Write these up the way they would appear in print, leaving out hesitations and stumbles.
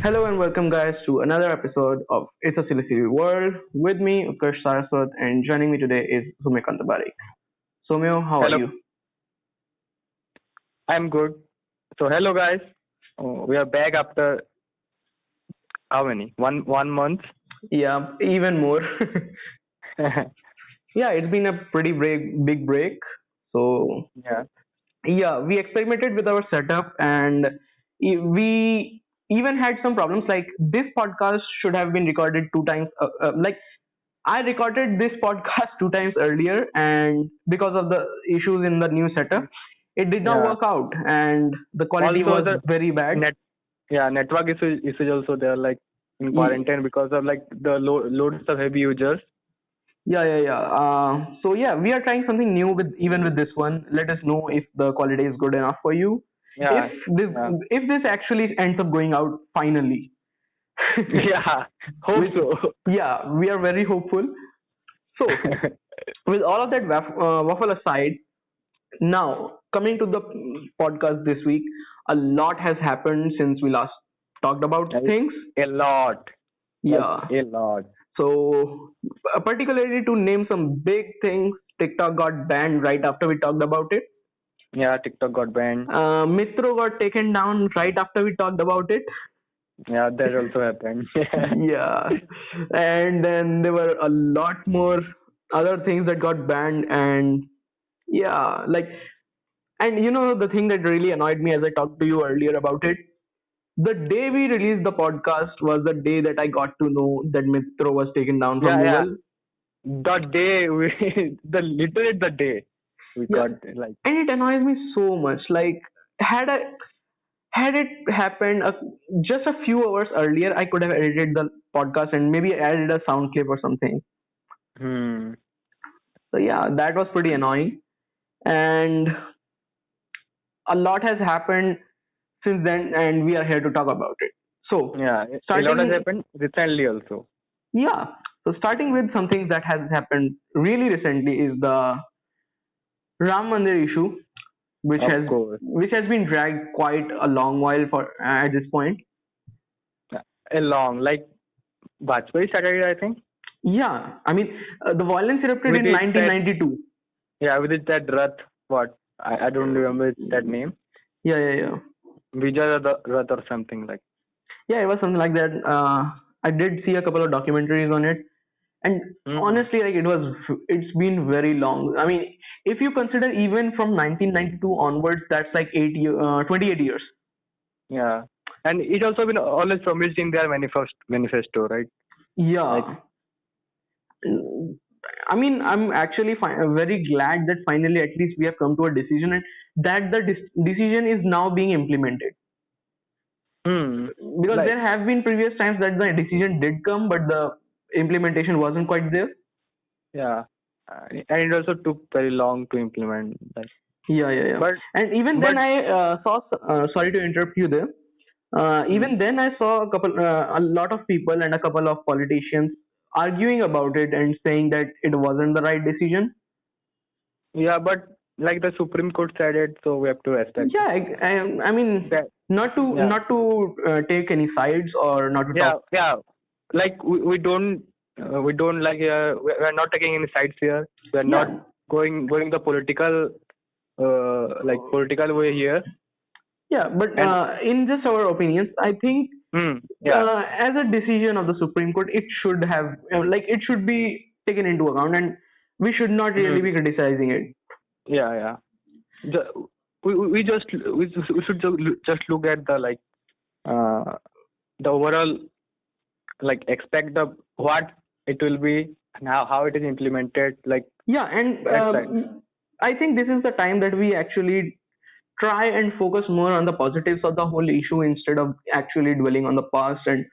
Hello and welcome, guys, to another episode of It's a Silly World. With me, Utkarsh Saraswat, and joining me today is Sumya Kantabari. Somyo, how are Hello, you? I'm good. So hello guys, we are back after how many? One month. Yeah, even more. Yeah, it's been a pretty big break. So Yeah, yeah, we experimented with our setup, and we even had some problems. Like this podcast should have been recorded two times. Like I recorded this podcast two times earlier, and because of the issues in the new setup, it did not yeah. work out, and the quality Also was the very bad. net, network issues also there like in Ye- quarantine because of like the loads of heavy users. Yeah. So yeah, we are trying something new with even with this one. Let us know if the quality is good enough for you. If Yeah, this yeah, if this actually ends up going out finally, yeah. Hope which so. yeah, we are very hopeful. So with all of that waffle aside, now coming to the podcast this week, a lot has happened since we last talked about Like, things. a lot, like Yeah. a lot. So particularly to name some big things, TikTok got banned right after we talked about it. Yeah, TikTok got banned. Mistro got taken down right after we talked about it. Yeah, that also happened. Yeah. And then there were a lot more other things that got banned, and yeah, like, and the thing that really annoyed me as I talked to you earlier about it, the day we released the podcast was the day that I got to know that Mistro was taken down from Yeah. Google. The day we, literally the day we Yeah, got like, and it annoys me so much. Like, had I had it happened just a few hours earlier, I could have edited the podcast and maybe added a sound clip or something. hmm, So yeah, that was pretty annoying, and a lot has happened since then, and we are here to talk about it. So yeah, a lot has starting, happened recently also. yeah, so starting with something that has happened really recently is the Ram Mandir issue, which Of has course, which has been dragged quite a long while for at this point. a long like Bajpayee started it, I think, Yeah, I mean, the violence erupted with in it that 1992. with it that Rath, what I don't remember that name, Yeah. Vijay Rath or something like. Yeah, it was something like that. I did see a couple of documentaries on it, and Hmm. honestly, like it's been very long. I mean, if you consider even from 1992 onwards, that's like 28 years. Yeah, and it also been always promised in their manifesto, right? Like, Yeah. I mean, I'm actually very glad that finally at least we have come to a decision, and that the decision is now being implemented. hmm, Because like there have been previous times that the decision did come, but the implementation wasn't quite there. yeah, and it also took very long to implement. Like, Yeah. but And even but then, I saw. Sorry to interrupt you there. hmm, Even then, I saw a lot of people and a couple of politicians arguing about it and saying that it wasn't the right decision. yeah, but like the Supreme Court said it, so we have to respect Yeah, I mean, that. not to Yeah, take any sides or not to talk. yeah. Like we don't like we are not taking any sides here. We are not Yeah, going the political political way here. yeah. But And in just our opinions, I think yeah, as a decision of the Supreme Court, it should have it should be taken into account, and we should not really mm, be criticizing it. yeah. We should just look at the uh the overall like expect the what it will be and how it is implemented like Yeah, and that side. I think this is the time that we actually try and focus more on the positives of the whole issue instead of actually dwelling on the past and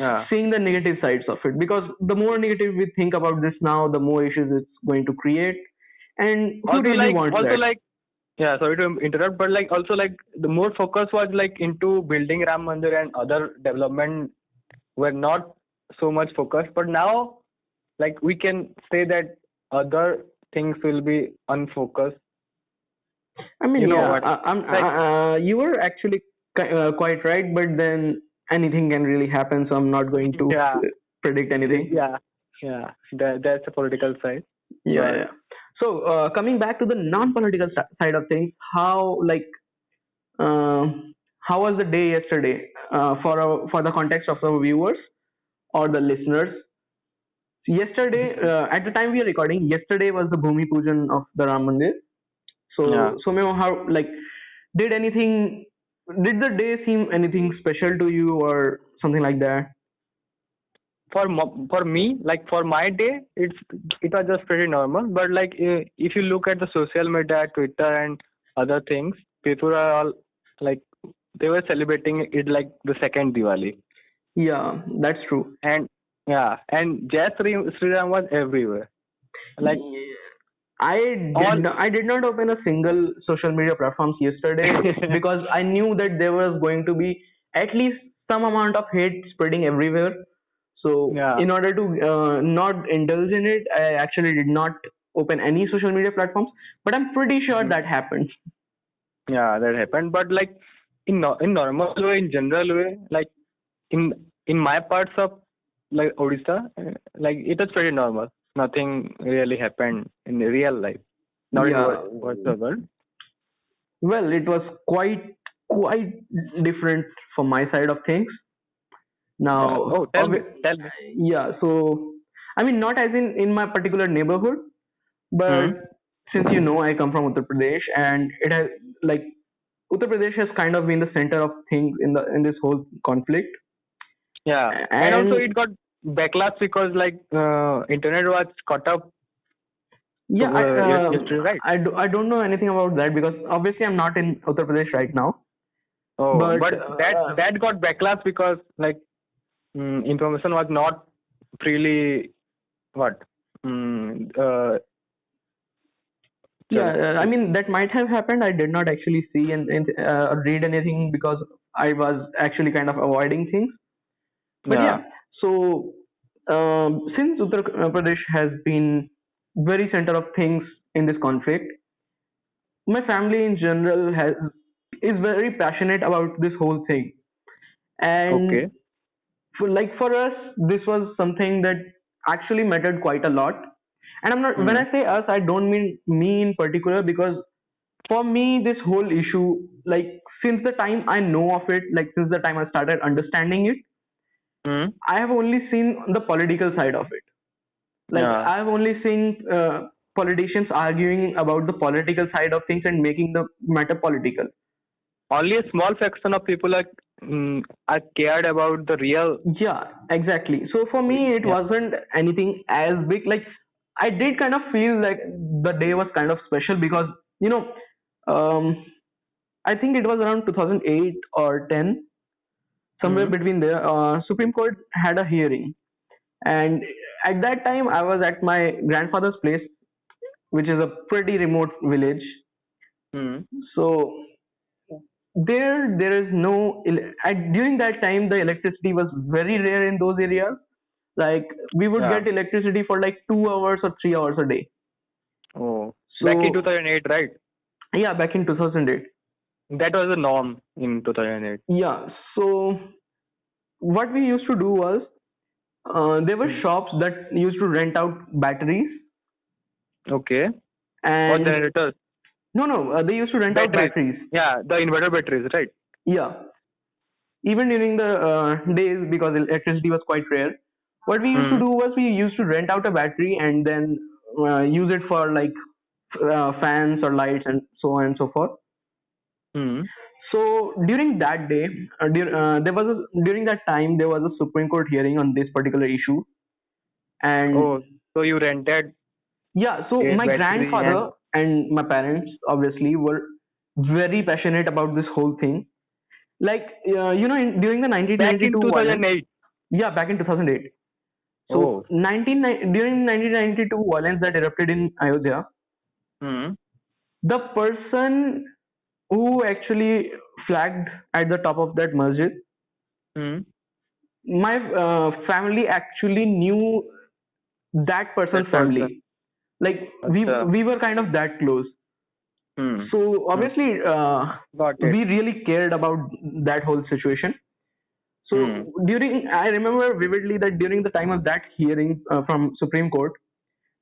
Yeah. seeing the negative sides of it. Because the more negative we think about this now, the more issues it's going to create. And who really wants Also that? like yeah, sorry to interrupt, but like also like the more focus was like into building Ram Mandir and other development were not so much focused. But now like we can say that other things will be unfocused. I mean, You know yeah, what? Like you were actually quite right, but then anything can really happen, so I'm not going to Yeah, predict anything. yeah, yeah. That's the political side. Yeah, But yeah. So coming back to the non-political side of things, uh, how was the day yesterday for the context of our viewers or the listeners? Yesterday, at the time we are recording, yesterday was the Bhumi Pujan of the Ram Mandir. yeah, So, Memo, how did anything? Did the day seem anything special to you or something like that? for me, like for my day, it was just pretty normal. But like if you look at the social media, Twitter and other things, people are all like they were celebrating it like the second Diwali. Yeah, that's true. And yeah, and Jai Sri Ram was everywhere. Like all. I did not open a single social media platforms yesterday because I knew that there was going to be at least some amount of hate spreading everywhere. So Yeah, in order to not indulge in it, I actually did not open any social media platforms. But I'm pretty sure mhm, that happened. yeah, that happened. But like in normal way, in general way, like in in my parts of like Odisha, like it was pretty normal. Nothing really happened in real life, not in Yeah. virtual world. Well, it was quite different from my side of things. Yeah. Now, Oh, tell me. yeah. So, I mean, not as in my particular neighborhood, but Hmm. since I come from Uttar Pradesh, and it has like Uttar Pradesh has kind of been the center of things in this whole conflict, Yeah, and also and it got backlash because like internet was cut up yeah, yesterday, right? I don't know anything about that because obviously I'm not in Uttar Pradesh right now, Oh, but but that got backlash because like information was not freely what yeah, chal- I mean that might have happened. I did not actually see and read anything because I was actually kind of avoiding things. But yeah. yeah, so since Uttar Pradesh has been very center of things in this conflict, my family in general has is very passionate about this whole thing, and Okay. for us, this was something that actually mattered quite a lot. And I'm not when Hmm. I say us, I don't mean me in particular because for me, this whole issue, like since the time I know of it, like since the time I started understanding it, Hmm. I have only seen the political side of it. Like Yeah. I've only seen politicians arguing about the political side of things and making the matter political. Only a small fraction of people are cared about the real. Yeah, exactly. So for me, it Yeah. wasn't anything as big. Like I did kind of feel like the day was kind of special because you know, um, I think it was around 2008 or 10, somewhere Hmm. between there. Supreme Court had a hearing, and at that time, I was at my grandfather's place, which is a pretty remote village. Hmm. So there is no during that time the electricity was very rare in those areas. Like we would Yeah. get electricity for like 2 hours or 3 hours a day. Oh, back in So 2008, right? yeah, back in 2008. That was the norm in 2008. Yeah. So what we used to do was there were Hmm. shops that used to rent out batteries, Okay. Or and generators, no, they used to rent out batteries. batteries. Yeah, the inverter batteries, right? Yeah, even during the days because electricity was quite rare. What we used to Hmm. do was we used to rent out a battery and then use it for like fans or lights and so on and so forth. Hmm. So during that day, during that time there was a Supreme Court hearing on this particular issue, and Oh, so you rented yeah, so a my battery and grandfather and my parents obviously were very passionate about this whole thing. Like during the back in 1992 violence, 2008. yeah, back in 2008. So Oh. during 1992 violence that erupted in Ayodhya, Hmm. the person who actually flagged at the top of that masjid, Hmm. my family actually knew that person's That person. family. Like Acha. we were kind of that close. Hmm. So Hmm. obviously Got it. we really cared about that whole situation. Hmm. So I remember vividly that during the time of that hearing from Supreme Court,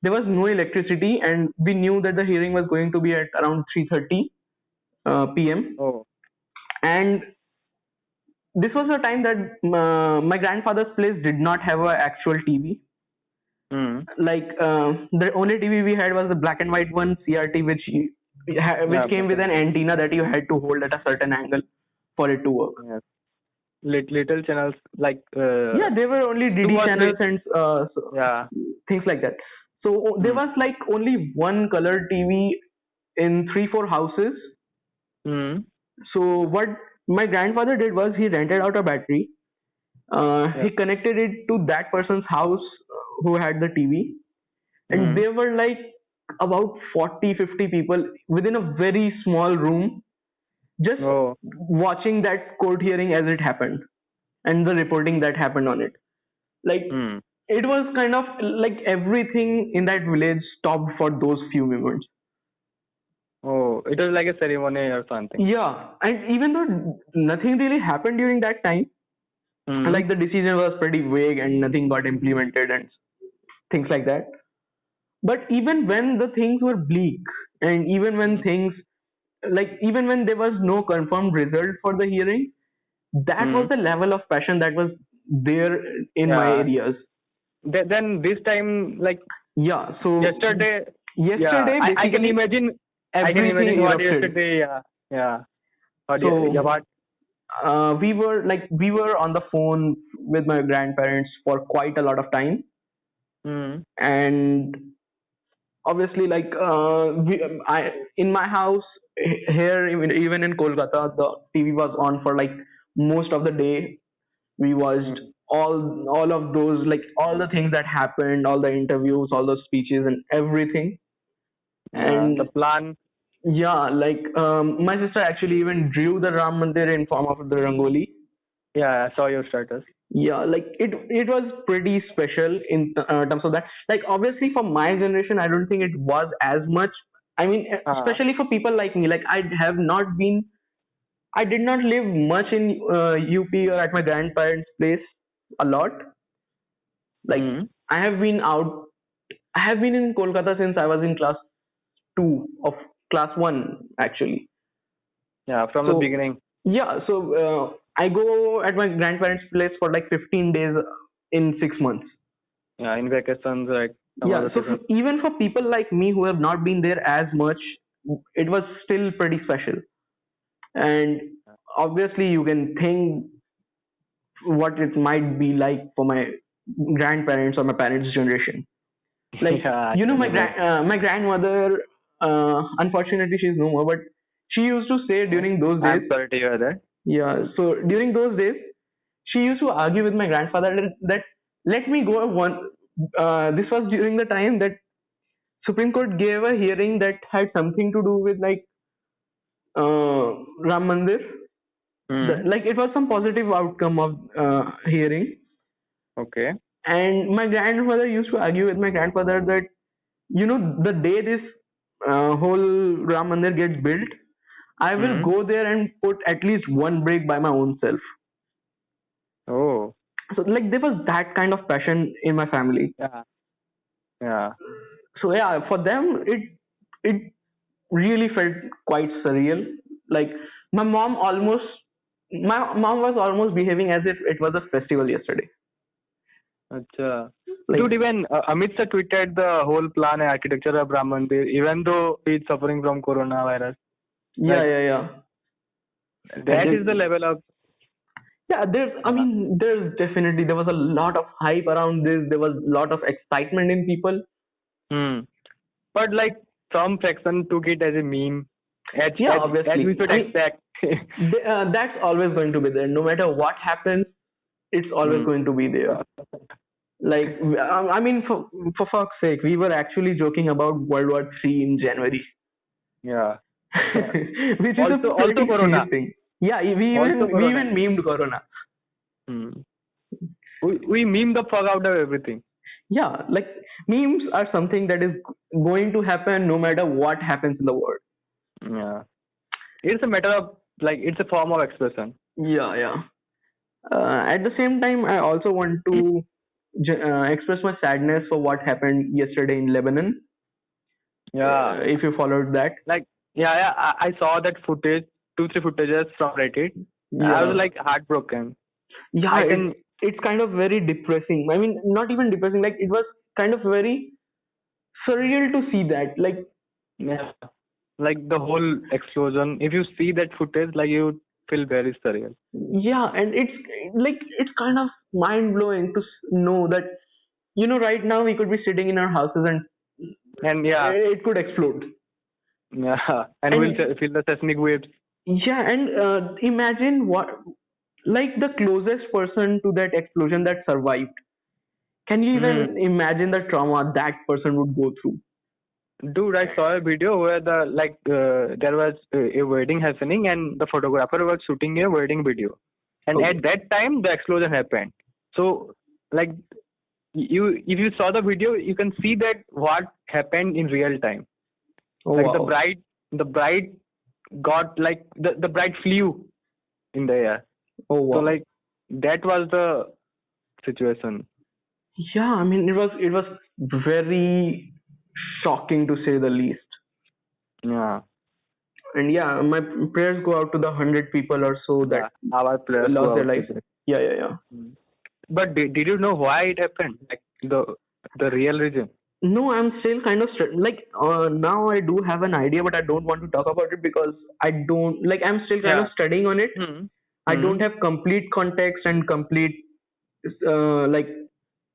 there was no electricity, and we knew that the hearing was going to be at around 3:30 p.m. Oh. And this was the time that my grandfather's place did not have an actual TV. Hmm. Like the only TV we had was the black and white one, CRT, Yeah. which came with an antenna that you had to hold at a certain angle for it to work. Yes. Little channels like Yeah, there were only two DD or three. channels and Yeah. things like that. So there Hmm. was like only one color TV in 3-4 houses. Hmm. So what my grandfather did was he rented out a battery. Yeah. He connected it to that person's house who had the TV, and Hmm. there were like about 40-50 people within a very small room just Oh. watching that court hearing as it happened and the reporting that happened on it. Like Hmm. it was kind of like everything in that village stopped for those few moments. Oh, it was like a ceremony or something. Yeah, and even though nothing really happened during that time, Hmm. like the decision was pretty vague and nothing got implemented and things like that. But even when the things were bleak, and even when things even when there was no confirmed result for the hearing, that Hmm. was the level of passion that was there in my Yeah. areas. Then this time, like Yeah, so yesterday. Yeah. yesterday I can basically imagine. I can everything imagine what erupted. yesterday. Yeah. Yeah. What? Yeah. So What? we were on the phone with my grandparents for quite a lot of time, Hmm. and obviously I in my house here, even in Kolkata, the TV was on for like most of the day. We watched Hmm. all of those, like all the things that happened, all the interviews, all the speeches and everything. Yeah. And The plan. yeah, like my sister actually even drew the Ram Mandir in form of the rangoli. Yeah. I saw your status. Yeah, like it was pretty special in terms of that. Like obviously for my generation, I don't think it was as much. I mean, Ah. especially for people like me, like I did not live much in UP or at my grandparents' place a lot. Like Hmm. I have been out, I have been in Kolkata since I was in class two of class one actually. Yeah. From the So beginning. yeah, so I go at my grandparents' place for like 15 days in 6 months. Yeah. In vacations, like summer Yeah, so vacation. even for people like me who have not been there as much, it was still pretty special. And obviously, you can think what it might be like for my grandparents or my parents' generation. Like Yeah. I you know, can imagine. my grandmother, unfortunately, she's no more, but she used to say Oh, during those days. I'm sorry to hear that. Yeah, so during those days, she used to argue with my grandfather that let me go one. This was during the time that Supreme Court gave a hearing that had something to do with like Ram Mandir. Hmm. Like it was some positive outcome of hearing. Okay. And my grandmother used to argue with my grandfather that the day this whole Ram Mandir gets built, I will Hmm. go there and put at least one brick by my own self. Oh. So like there was that kind of passion in my family. Yeah. Yeah. So yeah, for them it really felt quite surreal. Like my mom almost my mom was almost behaving as if it was a festival yesterday. Acha. Like Dude, even Amit Shah tweeted the whole plan and architecture of Ram Mandir, even though he's suffering from coronavirus. yeah, Like, yeah, yeah. And that is the level of. yeah, Yeah. there's definitely there was a lot of hype around this. There was a lot of excitement in people. Hmm. But like some fraction took it as a meme, Yeah, as we obviously. should I mean, expect. that's always going to be there. No matter what happens, it's always Hmm. going to be there. Like, I mean, for fuck's sake, we were actually joking about World War III in January, Yeah. which is a Also pretty serious Corona. thing. Yeah, we Also even we Corona. even memed Corona. Hmm. We meme the fuck out of everything. Yeah, like memes are something that is going to happen no matter what happens in the world. Yeah. It's a matter of like it's a form of expression. Yeah, yeah. At the same time, I also want to express my sadness for what happened yesterday in Lebanon. Yeah, If you followed that, like yeah, I saw that footage, 2 3 footages from Reddit. I was yeah, like heartbroken. yeah, I can it's kind of very depressing. I mean, not even depressing. Like it was kind of very surreal to see that. Like yeah, like the whole explosion. If you see that footage, like you feel very surreal. yeah, and it's kind of mind blowing to know that right now we could be sitting in our houses and And yeah, it could explode. yeah, and we'll And feel the seismic waves. yeah, and imagine what, like the closest person to that explosion that survived. Can you Hmm. even imagine the trauma that person would go through? Dude, I saw a video where there was a wedding happening and the photographer was shooting a wedding video, and Okay. at that time the explosion happened. So like you, if you saw the video, you can see that what happened in real time. Oh Like wow. the bride got like the bride flew in the air. Oh So wow. like that was the situation. Yeah, I mean it was very shocking to say the least. Yeah, And yeah, my prayers go out to the 100 people or so that yeah. Our players lost go their out to lives. that. Yeah, yeah, yeah. Mm. But did you know why it happened? Like the real reason? No, I'm still kind of now I do have an idea, but I don't want to talk about it because I don't like. I'm still kind of Yeah. studying on it. Hmm. I Hmm. don't have complete context and complete like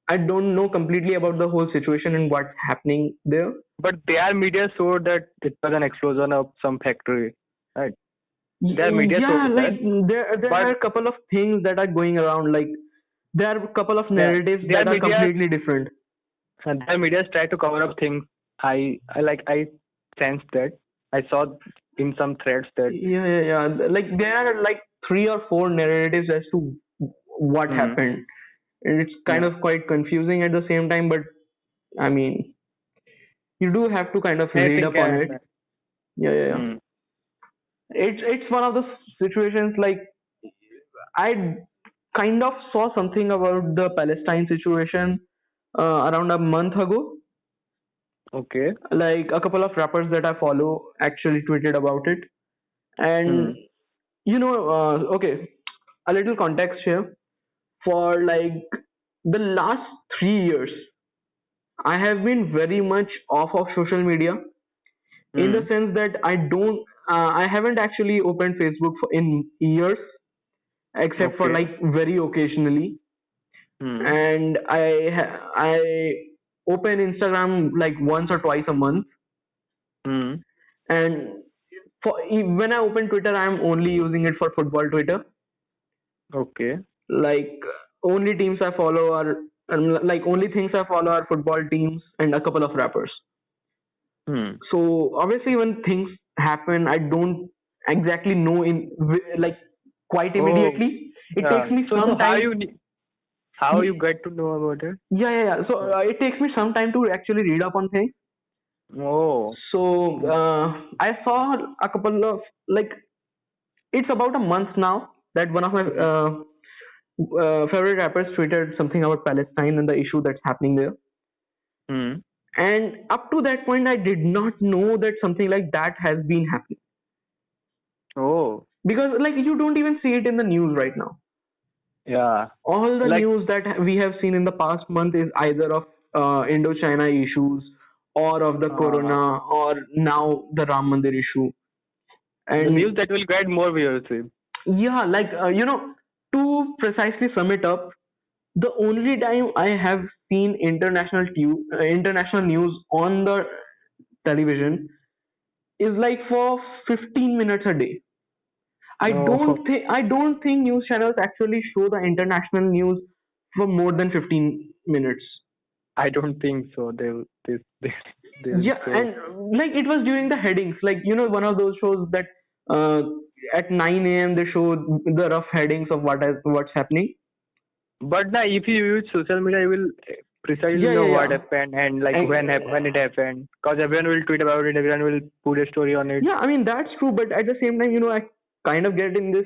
I don't know completely about the whole situation and what's happening there. But their media showed that it was an explosion of some factory, right? Their media Yeah, showed like that, there but are a couple of things that are going around. Like there are a couple of yeah, narratives their that are media completely different. their media tried to cover up things. I sensed that. I saw in some threads that. Yeah, yeah, yeah. Like there are like three or four narratives as to what Hmm. happened, and it's kind Yeah. of quite confusing at the same time. But I mean, you do have to kind of read Anything up on can it. happen. Yeah, yeah, yeah. Hmm. It's one of the situations like I kind of saw something about the Palestine situation around a month ago. Okay. Like a couple of rappers that I follow actually tweeted about it, and Hmm. okay, a little context here. For like the last 3 years, I have been very much off of social media in the Hmm. sense that I haven't actually opened Facebook in years, except for Okay. like very occasionally, Hmm. and I open Instagram like once or twice a month, Hmm. and when I open Twitter, I'm only using it for football Twitter. Okay. Like only teams I follow are like only things I follow are football teams and a couple of rappers. Hmm. So obviously, when things happen, I don't exactly know like quite Oh. immediately. It takes Yeah. me So some time. how you get to know about it? Yeah, yeah, yeah. So it takes me some time to actually read up on things. Oh. So I saw a couple of like it's about a month now that one of my favorite rappers tweeted something about Palestine and the issue that's happening there. Hmm. And up to that point, I did not know that something like that has been happening Oh. because like you don't even see it in the news right now. Yeah. All the Like news that we have seen in the past month is either of Indo-China issues or of the uh, corona or now the Ram Mandir issue. the news And that will get more viewership. yeah, like to precisely sum it up, the only time I have seen international news on the television is like for 15 minutes a day. No, I don't think news channels actually show the international news for more than 15 minutes. I don't think so. They'll Yeah, show. and like it was during the headings, like one of those shows that uh, at 9 a.m. they show the rough headings of what's happening. But now, if you use social media, you will precisely Yeah, know yeah, what yeah. happened and like And, when it happened. Because everyone will tweet about it. Everyone will put a story on it. yeah, I mean that's true, but at the same time, I kind of get in this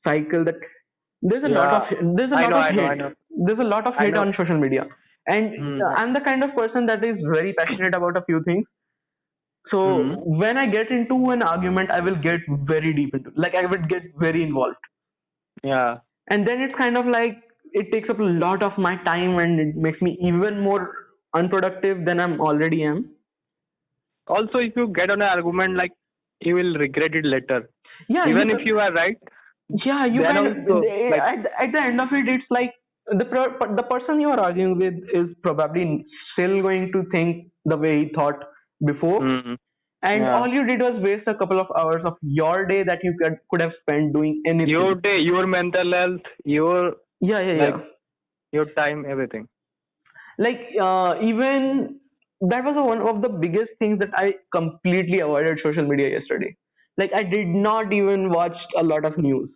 cycle that there's a lot of Yeah, there's a I lot know, of I know, I hate. know, There's a lot of I hate know. on social media, and Hmm. I'm the kind of person that is very passionate about a few things. Hmm. So when I get into an argument, I will get very deep into, like I would get very involved, Yeah. and then it's kind of like it takes up a lot of my time, and it makes me even more unproductive than I'm already am. Also, if you get on an argument, like you will regret it later. Yeah, Even if you are right, yeah, you then kind of also like. at the end of it, it's like the person you are arguing with is probably still going to think the way he thought before, Hmm. and Yeah. all you did was waste a couple of hours of your day that you could have spent doing Your anything. day, your mental health, your Yeah, yeah, like yeah. your time, everything. Like even that was one of the biggest things that I completely avoided social media yesterday. Like I did not even watch a lot of news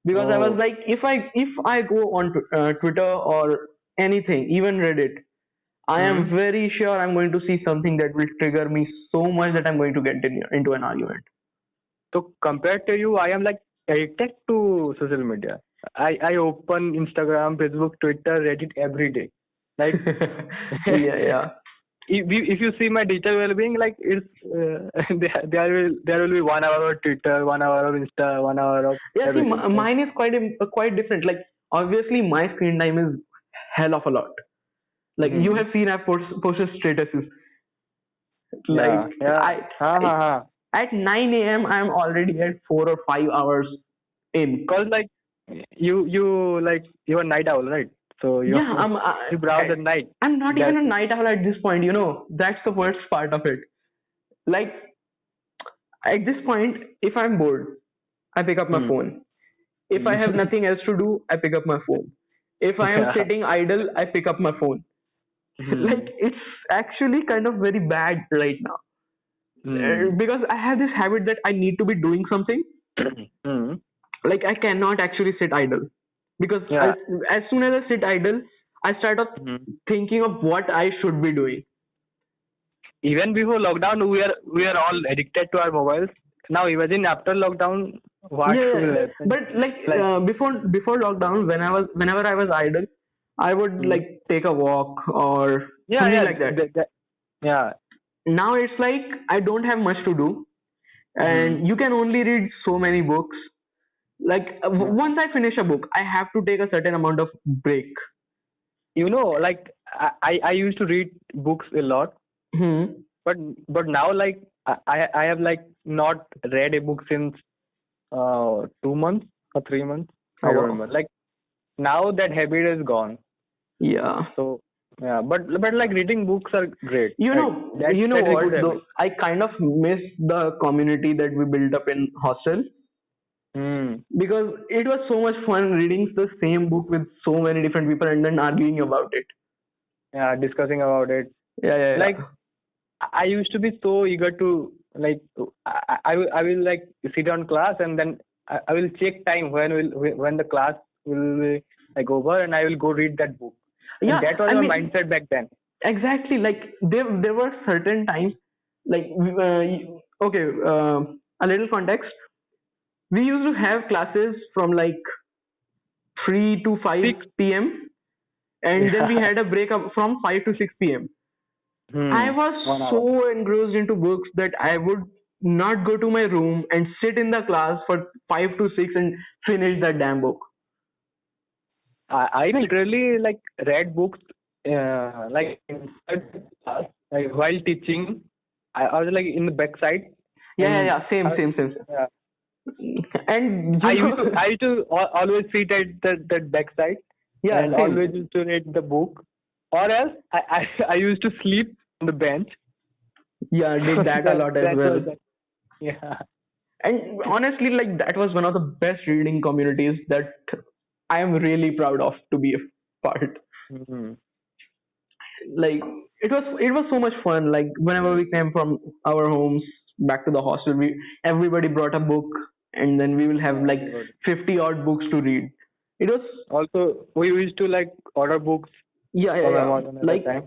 because I was Oh. like, if I go on Twitter or anything, even Reddit, I am Hmm. very sure I'm going to see something that will trigger me so much that I'm going to get into an argument. So compared to you, I am like addicted to social media. I open Instagram, Facebook, Twitter, Reddit every day. Like Yeah, yeah. if you see my digital well-being, like it's there will be 1 hour of Twitter, 1 hour of Insta, 1 hour of Yeah, see, everything. mine is quite different. Like, obviously, my screen time is hell of a lot. Like, you Hmm. have seen I've posted statuses. Like, Yeah, yeah. I, Ha I ha ha. at 9 a.m. I'm already at 4 or 5 hours in. Cause like you like you're a night owl, right? So you Yeah, you browse at night. I'm not even That's a night owl at this point. That's the worst part of it. Like, at this point, if I'm bored, I pick up my hmm. phone. If I Hmm. have nothing else to do, I pick up my phone. If I am Yeah. sitting idle, I pick up my phone. Hmm. Like it's actually kind of very bad right now. Hmm. Because I have this habit that I need to be doing something. Hmm. Like I cannot actually sit idle because Yeah. as soon as I sit idle, I start up Hmm. thinking of what I should be doing. Even before lockdown, we are all addicted to our mobiles. Now imagine after lockdown, what Yeah, will yeah. happen? But like Like, before lockdown, whenever I was idle, I would hmm. like take a walk or Yeah, something yeah, like that. yeah. Now it's like I don't have much to do, Hmm. and you can only read so many books. Like Yeah. once I finish a book, I have to take a certain amount of break. Like I used to read books a lot, Hmm. but now like I have like not read a book since 2 months or 3 months. Oh I don't wow. remember. Like now that habit is gone. Yeah. So yeah, but like reading books are great. You Like know, that you know that is a what good habit. though? I kind of miss the community that we built up in hostel Hmm. because it was so much fun reading the same book with so many different people and then arguing about it. Yeah, discussing about it. Yeah, yeah, Like yeah. I used to be so eager to like I will like sit on class and then I will check time when the class will be like over and I will go read that book. And Yeah, that was I my mean, mindset back then. exactly. Like there were certain times, like okay, a little context. We used to have classes from like 3 to 6. 5 p.m. and then we Yeah. had a break up from 5 to 6 p.m. I Hmm. was 1 hour. so engrossed into books that I would not go to my room and sit in the class for 5 to 6 and finish that damn book. I literally like read books like inside class, like while teaching. I was like in the backside Yeah, yeah, and yeah. Same, I, same, same. yeah. And I used to always sit at that backside yeah, and always same. used to read the book, or else I used to sleep on the bench. Yeah, did that a lot as That well. was that. Yeah. And honestly, like that was one of the best reading communities that I am really proud of to be a part. Hmm. Like it was so much fun. Like whenever we came from our homes back to the hostel, we everybody brought a book, and then we will have Yeah, like good. 50 odd books to read. It was Also, we used to like order books yeah, yeah, from yeah. Amazon at that Like time.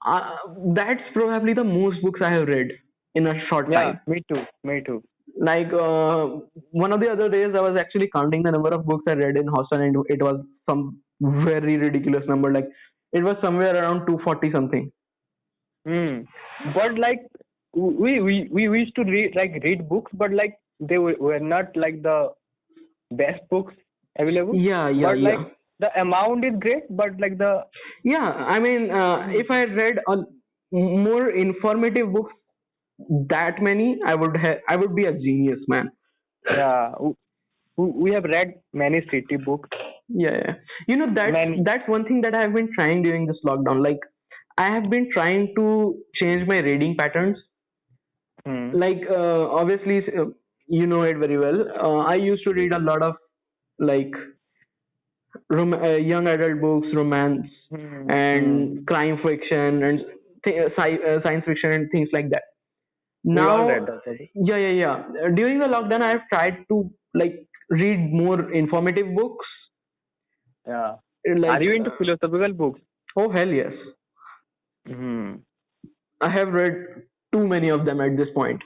uh, that's probably the most books I have read in a short Yeah, time. me too. Me too. Like one of the other days, I was actually counting the number of books I read in hostel, and it was some very ridiculous number. Like it was somewhere around 240 something. Hmm. But like we used to read books, but like they were not like the best books available. Yeah, yeah, But like yeah. the amount is great, but like the Yeah, I mean, if I read more informative books, that many, I would be a genius, man. yeah, we have read many city books, Yeah, yeah. You know, many. that's one thing that I have been trying during this lockdown. Like, I have been trying to change my reading patterns. Hmm. Like, obviously, you know it very well. I used to read a lot of like young adult books, romance, Hmm. Hmm. and crime fiction, and science fiction, and things like that. We all Now, read that. Okay? yeah, yeah, yeah. During the lockdown, I have tried to like read more informative books. Yeah. Like, Are you into philosophical books? oh hell yes, Hmm. I have read too many of them at this point.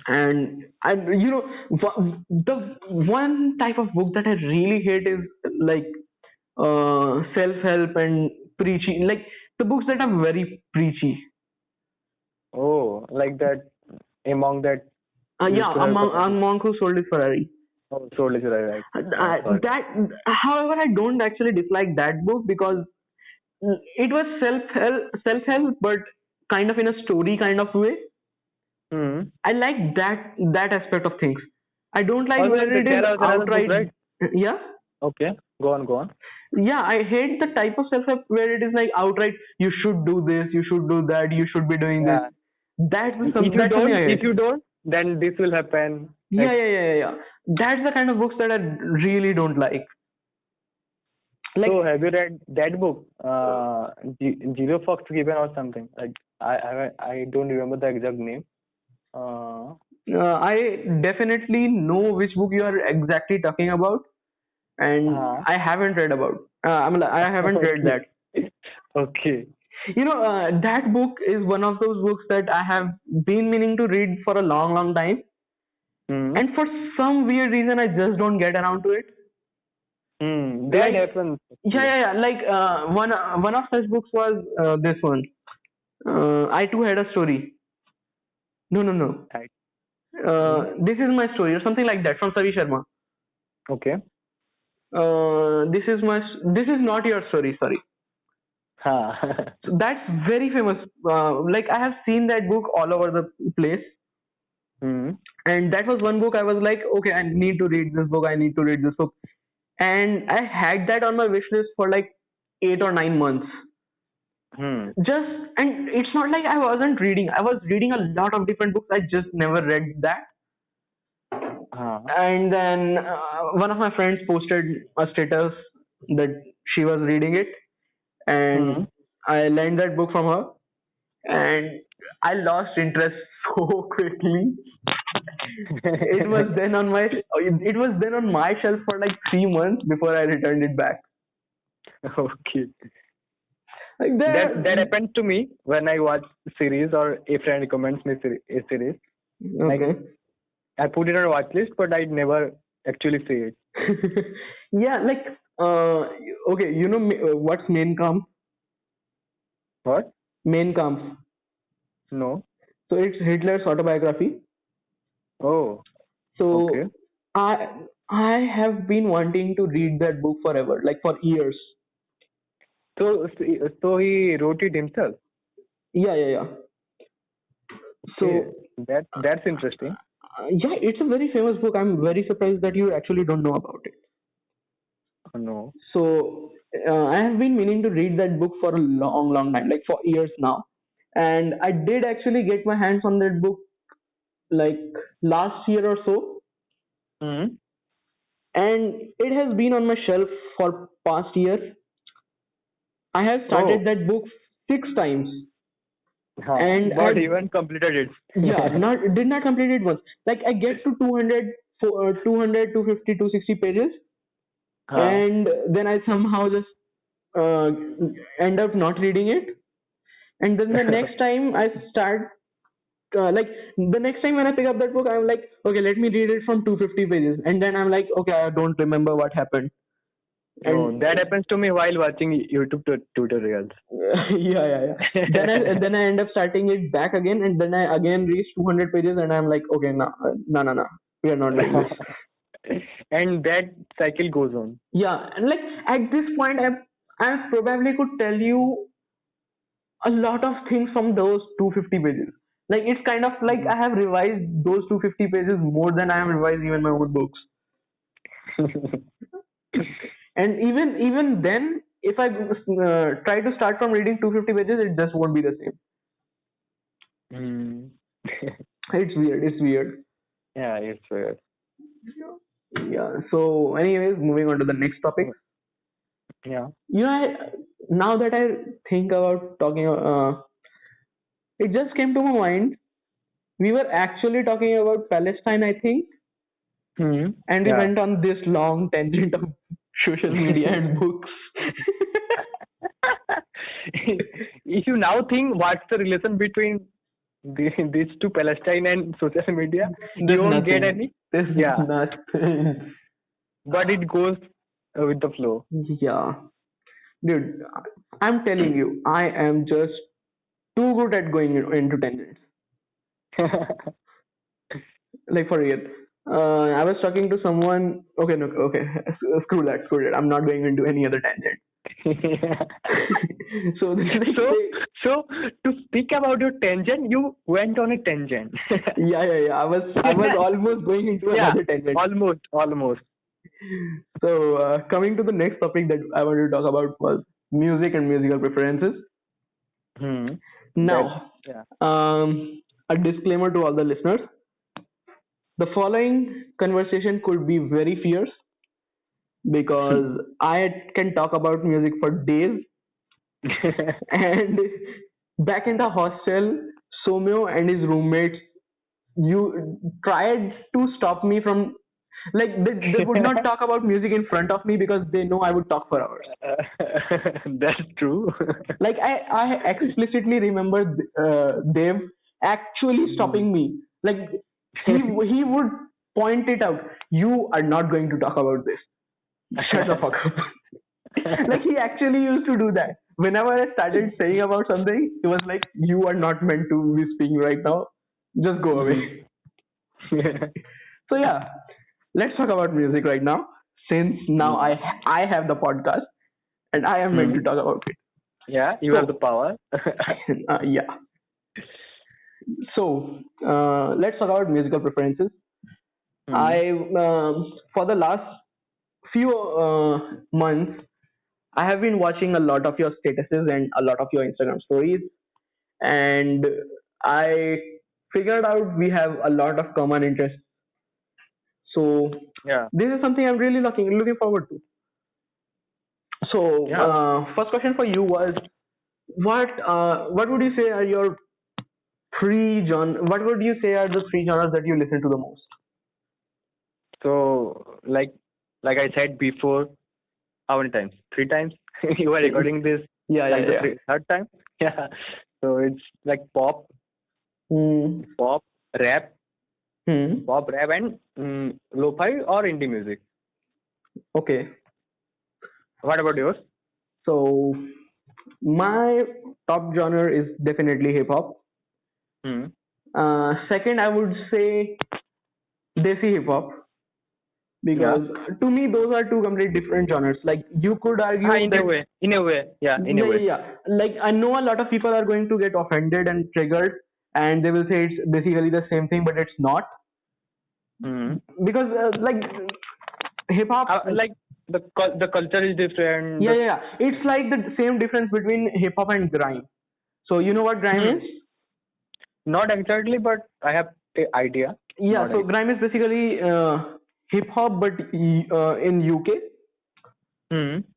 And the one type of book that I really hate is like self help and preachy, like the books that are very preachy. Oh, like that among that used Yeah, to have a monk who sold his Ferrari. oh, soul is right. Sorry. That, however, I don't actually dislike that book because it was self help, but kind of in a story kind of way. Hmm. I like that aspect of things. I don't like Also, like where it is there was another book, outright. right? Yeah, Okay, go on, go on. yeah. I hate the type of self help where it is like outright. You should do this. You should do that. You should be doing this. Yeah. That's something I If hate. you don't, then this will happen. Yeah, Like yeah, yeah, yeah, yeah. That's the kind of books that I really don't like. Like, so, have you read that book, Zero Fox Given or something? Like I don't remember the exact name. Uh, I definitely know which book you are exactly talking about, and uh, I haven't read about. I haven't read okay, that. okay. That book is one of those books that I have been meaning to read for a long, long time, Hmm. and for some weird reason, I just don't get around to it. Hmm. That Like, happens yeah, actually. yeah, yeah. Like, one of such books was this one. I too had a story. No, no, no. Right. Hmm. This is my story, or something like that, from Savi Sharma. Okay. This is not your story. Sorry. Ha. So that's very famous. Like, I have seen that book all over the place, Hmm. and that was one book I was like, okay, I need to read this book. I need to read this book, and I had that on my wish list for like 8 or 9 months. Hmm. Just, and it's not like I wasn't reading. I was reading a lot of different books. I just never read that. Ha. And then one of my friends posted a status that she was reading it, and Hmm. I lent that book from her, and I lost interest so quickly. It was then on my shelf for like 3 months before I returned it back. Okay. Like That there. happens to me when I watch series or a friend recommends me a series. Like Okay. I put it on a watch list, but I never actually see it. Yeah, like okay, what's main Kampf? What? Main Kampf. No. So it's Hitler's autobiography. Oh, okay. So I I have been wanting to read that book forever, like for years. So he wrote it himself. Yeah, yeah, yeah. Okay, So that's interesting. yeah, it's a very famous book. I'm very surprised that you actually don't know about it. Oh, no. So I have been meaning to read that book for a long, long time, like for years now. And I did actually get my hands on that book like last year or so, Hmm. and it has been on my shelf for past year. I have Oh, started that book 6 times, and but even completed yeah, it. not did not complete it once. Like I get to 200, 200, 250, 260 pages, Huh. and then I somehow just uh, end up not reading it. And then the next time I start like the next time when I pick up that book, I'm like, okay, let me read it from 250 pages, and then I'm like, okay, I don't remember what happened, No, and that happens to me while watching YouTube tutorials. yeah. Then I end up starting it back again, and then I again reach 200 pages, and I'm like, okay, no, we are not doing this. And that cycle goes on. Yeah, and like at this point, I probably could tell you a lot of things from those 250 pages. Like it's kind of like I have revised those 250 pages more than I have revised even my own books. And even then, if I try to start from reading 250 pages, it just won't be the same. Mm. It's weird. It's weird. Yeah, it's weird. Yeah. So, anyways, moving on to the next topic. Yeah. Now that I think about talking, it just came to my mind. We were actually talking about Palestine, I think, and we Yeah. went on this long tangent of social media and books. If you now think what's the relation between these two, Palestine and social media, you won't get any. There's Yeah. nothing. But it goes with the flow. Yeah. Dude, I'm telling you, I am just too good at going into tangents. Like for real. I was talking to someone. Okay, no, okay. Screw that. I'm not going into any other tangent. So, so to speak about your tangent, you went on a tangent. Yeah. I was almost going into another tangent. Almost. So, coming to the next topic that I wanted to talk about was music and musical preferences. Now, a disclaimer to all the listeners. The following conversation could be very fierce because I can talk about music for days. And back in the hostel, Somyo and his roommates you tried to stop me from like they would not talk about music in front of me because they know I would talk for hours. That's true. Like I explicitly remember Dev actually stopping me. Like he would point it out. You are not going to talk about this. Shut the fuck up. Like he actually used to do that. Whenever I started saying about something, he was like, "You are not meant to be speaking right now. Just go away." So yeah, let's talk about music right now. Since now I have the podcast and I am meant to talk about it. Yeah, you have the power. Yeah. So let's talk about musical preferences. I for the last few months I have been watching a lot of your statuses and a lot of your Instagram stories, and I figured out we have a lot of common interests. So this is something I'm really looking forward to. So first question for you was what would you say are your what would you say are the three genres that you listen to the most? So like I said before, how many times? 3 times? You are recording this. Yeah. Third time. Yeah. So it's like pop, rap, and lo-fi or indie music. Okay. What about yours? So my top genre is definitely hip hop. Second, I would say Desi hip hop. Because to me, those are two completely different genres. Like you could argue in a way. Yeah. Like I know a lot of people are going to get offended and triggered, and they will say it's basically the same thing, but it's not. Because like hip hop, like the culture is different. Yeah. It's like the same difference between hip hop and grime. So you know what grime is? Not exactly, but I have an idea. Yeah. So grime is basically hip hop, but in UK.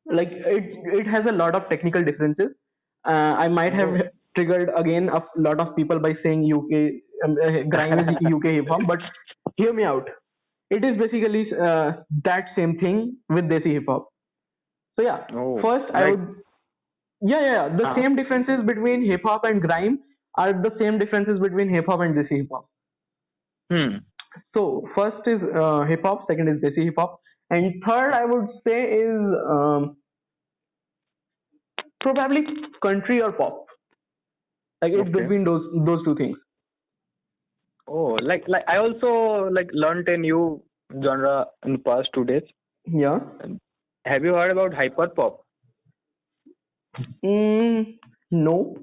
Like it has a lot of technical differences. I might have triggered again a lot of people by saying UK grime is UK hip hop, but hear me out. It is basically that same thing with Desi hip hop. So yeah, first I would the same differences between hip hop and grime are the same differences between hip hop and desi hip hop. Hmm. So first is hip hop, second is desi hip hop, and third I would say is probably country or pop. Like it's Okay. between those two things. Oh, like I also like learned a new genre in the past 2 days. Yeah. Have you heard about hyper pop? No.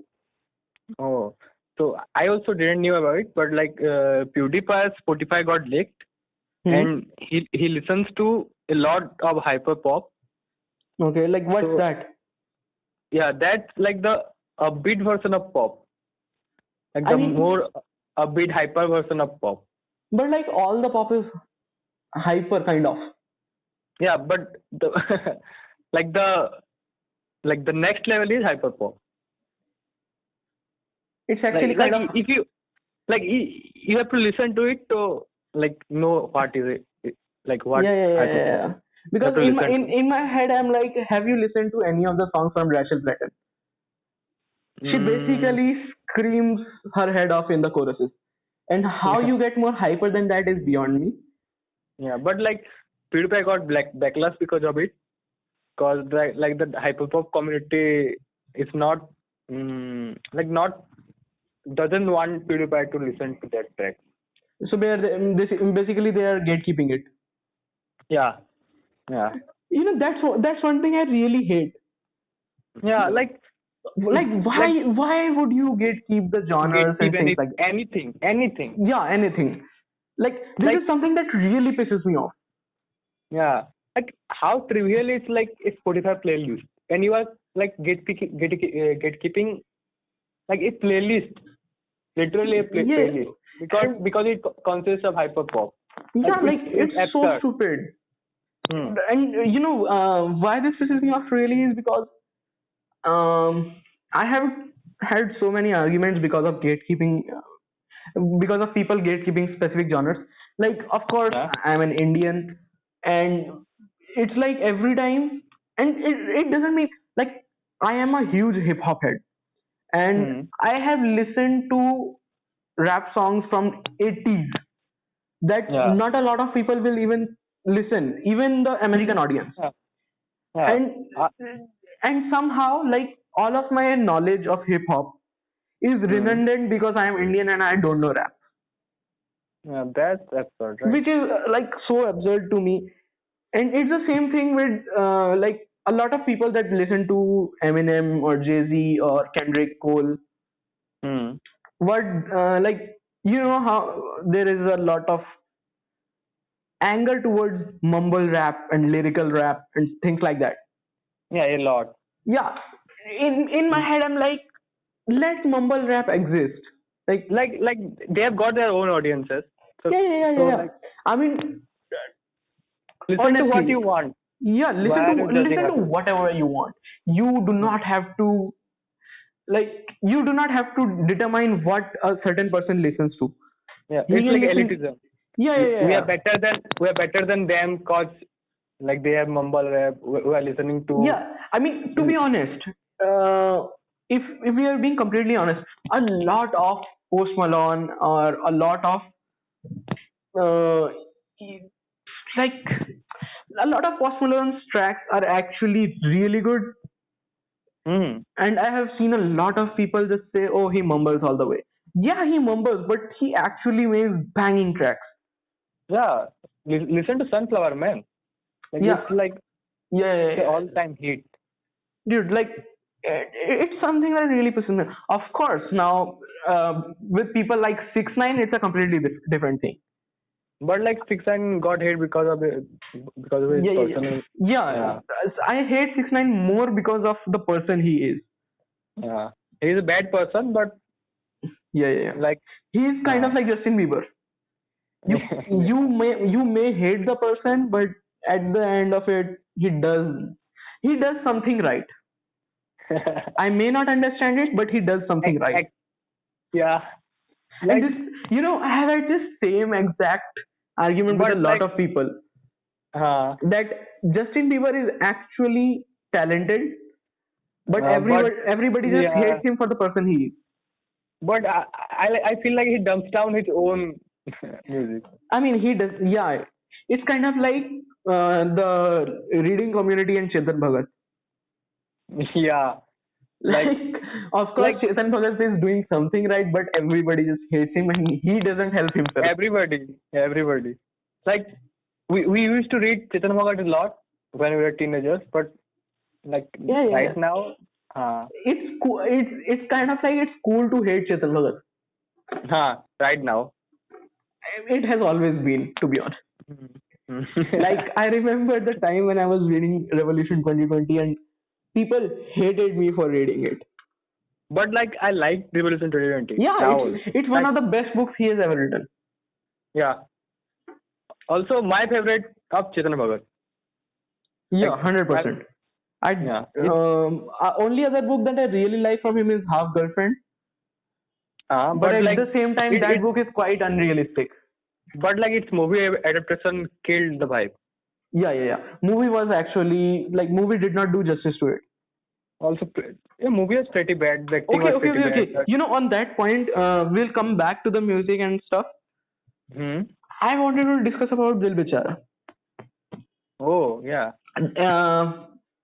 Oh, so I also didn't knew about it, but like PewDiePie's Spotify got leaked, Hmm. and he listens to a lot of hyper pop. Okay. Like what's So that? yeah, that's like the upbeat version of pop, like I the mean, more upbeat hyper version of pop. but like all the pop is hyper kind of. Yeah, but the like the like the next level is hyper pop. It's actually Like kind of. if you like you have to listen to it to like know what is like what Yeah, yeah, yeah, hyper yeah, pop. yeah. You Because have to in my listen to. in my head I'm like, have you listened to any of the songs from Rachel Platten? She Mm, basically screams her head off in the choruses. And how yeah, you get more hyper than that is beyond me. yeah, but like PewDiePie got backlash because of it, because like the hyperpop community is not like not doesn't want PewDiePie to listen to that track. So basically they are gatekeeping it. Yeah, yeah, That's one thing I really hate. yeah. Like Like it's like why would you gatekeep the genres gatekeep and things like that? anything. Yeah, anything. Like this Like is something that really pisses me off. yeah, like how trivial is like a Spotify playlist, and you are like gatekeeping like a playlist, literally a Yeah, playlist, because and it consists of hyperpop. Like yeah, like it's it's so absurd. stupid. Hmm. And why this pisses me off really is because I have had so many arguments because of gatekeeping, because of people gatekeeping specific genres. Like, of course, Yeah. I'm an Indian, and it's like every time, and it doesn't make like I am a huge hip hop head, and Hmm. I have listened to rap songs from 80s that Yeah. not a lot of people will even listen, even the American audience. Yeah. Yeah. And Uh, somehow, like all of my knowledge of hip hop is hmm. redundant because I am Indian and I don't know rap, Yeah. That's absurd, right? which is like so absurd to me. And it's the same thing with like a lot of people that listen to Eminem or Jay Z or Kendrick Cole. Hmm. What like how there is a lot of anger towards mumble rap and lyrical rap and things like that. Yeah, a lot. Yeah, in my head I'm like, let mumble rap exist. Like Like they have got their own audiences. So yeah, yeah, yeah, so yeah, yeah. like I mean, listen to what honestly, you want. yeah, Why are you judging listen to others? whatever you want. You do Hmm. not have to like you do not have to determine what a certain person listens to. Yeah, He it's can like listen. elitism. Yeah, yeah, yeah, We are yeah. better than them cause like they have mumble rap. We are listening to. Yeah, I mean, to be honest, uh, if we are being completely honest, a lot of Post Malone or a lot of uh, like a lot of Post Malone's tracks are actually really good, Hmm. and I have seen a lot of people just say, "Oh, he mumbles all the way." Yeah, he mumbles, but he actually makes banging tracks. Yeah, listen to Sunflower Man. Like Yeah, it's like yeah, yeah, it's an yeah. all-time hit. Dude, like it's something that really pisses me. Of course, now with people like 6ix9ine, it's a completely different thing. But like 6ix9ine got hit because of his Yeah, yeah, yeah. personal. Yeah, Yeah, I hate 6ix9ine more because of the person he is. yeah. He's a bad person, but Yeah, yeah, yeah. like, He's kind of like Justin Bieber. You yeah. you may hate the person, but at the end of it, he does something right. I may not understand it, but he does something Act, right. act, yeah. And Like, this, I have had this same exact argument with a but lot like, of people uh, that Justin Bieber is actually talented, but but everybody just yeah, hates him for the person he is. but I feel like he dumps down his own music. I mean, he does. Yeah, it's kind of like the reading community and Chetan Bhagat. Yeah, like Like, of course, like Chetan Bhagat is doing something right, but everybody just hates him, and he doesn't help himself. everybody. Like we used to read Chetan Bhagat a lot when we were teenagers, but like Yeah, yeah, yeah. right now, It's cool. It's kind of like it's cool to hate Chetan Bhagat. right now. It has always been, to be honest. Hmm. Like, I remember the time when I was reading Revolution 2020, and people hated me for reading it. But like I like Revolution 2020 Yeah, now. it's one Like, of the best books he has ever written. yeah. Also, my favorite of Chetan Bhagat. Yeah, Like, 100%. I yeah. only other book that I really like from him is Half Girlfriend, but But at like the same time, that book is quite unrealistic. but like its movie adaptation killed the vibe. Yeah, yeah, yeah. Movie was actually like movie did not do justice to it. Also, yeah, movie was pretty bad. The acting Okay, was okay, pretty okay, okay. bad. You know, on that point, we'll come back to the music and stuff. Hmm. I wanted to discuss about Dil Bichara. Oh yeah.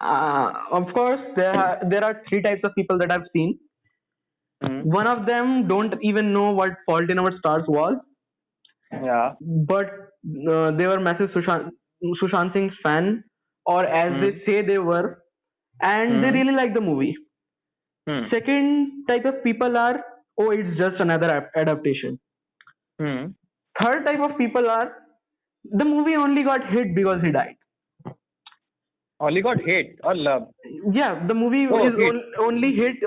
Of course, there are three types of people that I've seen. Hmm. One of them don't even know what Fault in Our Stars was, Yeah. but they were massive Sushant Singh's fan, or as Hmm. they say they were, and they Hmm. really like the movie. Hmm. Second type of people are, oh, it's just another adaptation. Hmm. Third type of people are, the movie only got hit because he died. Only got hate or love. Yeah, the movie Oh, is hate. only hit.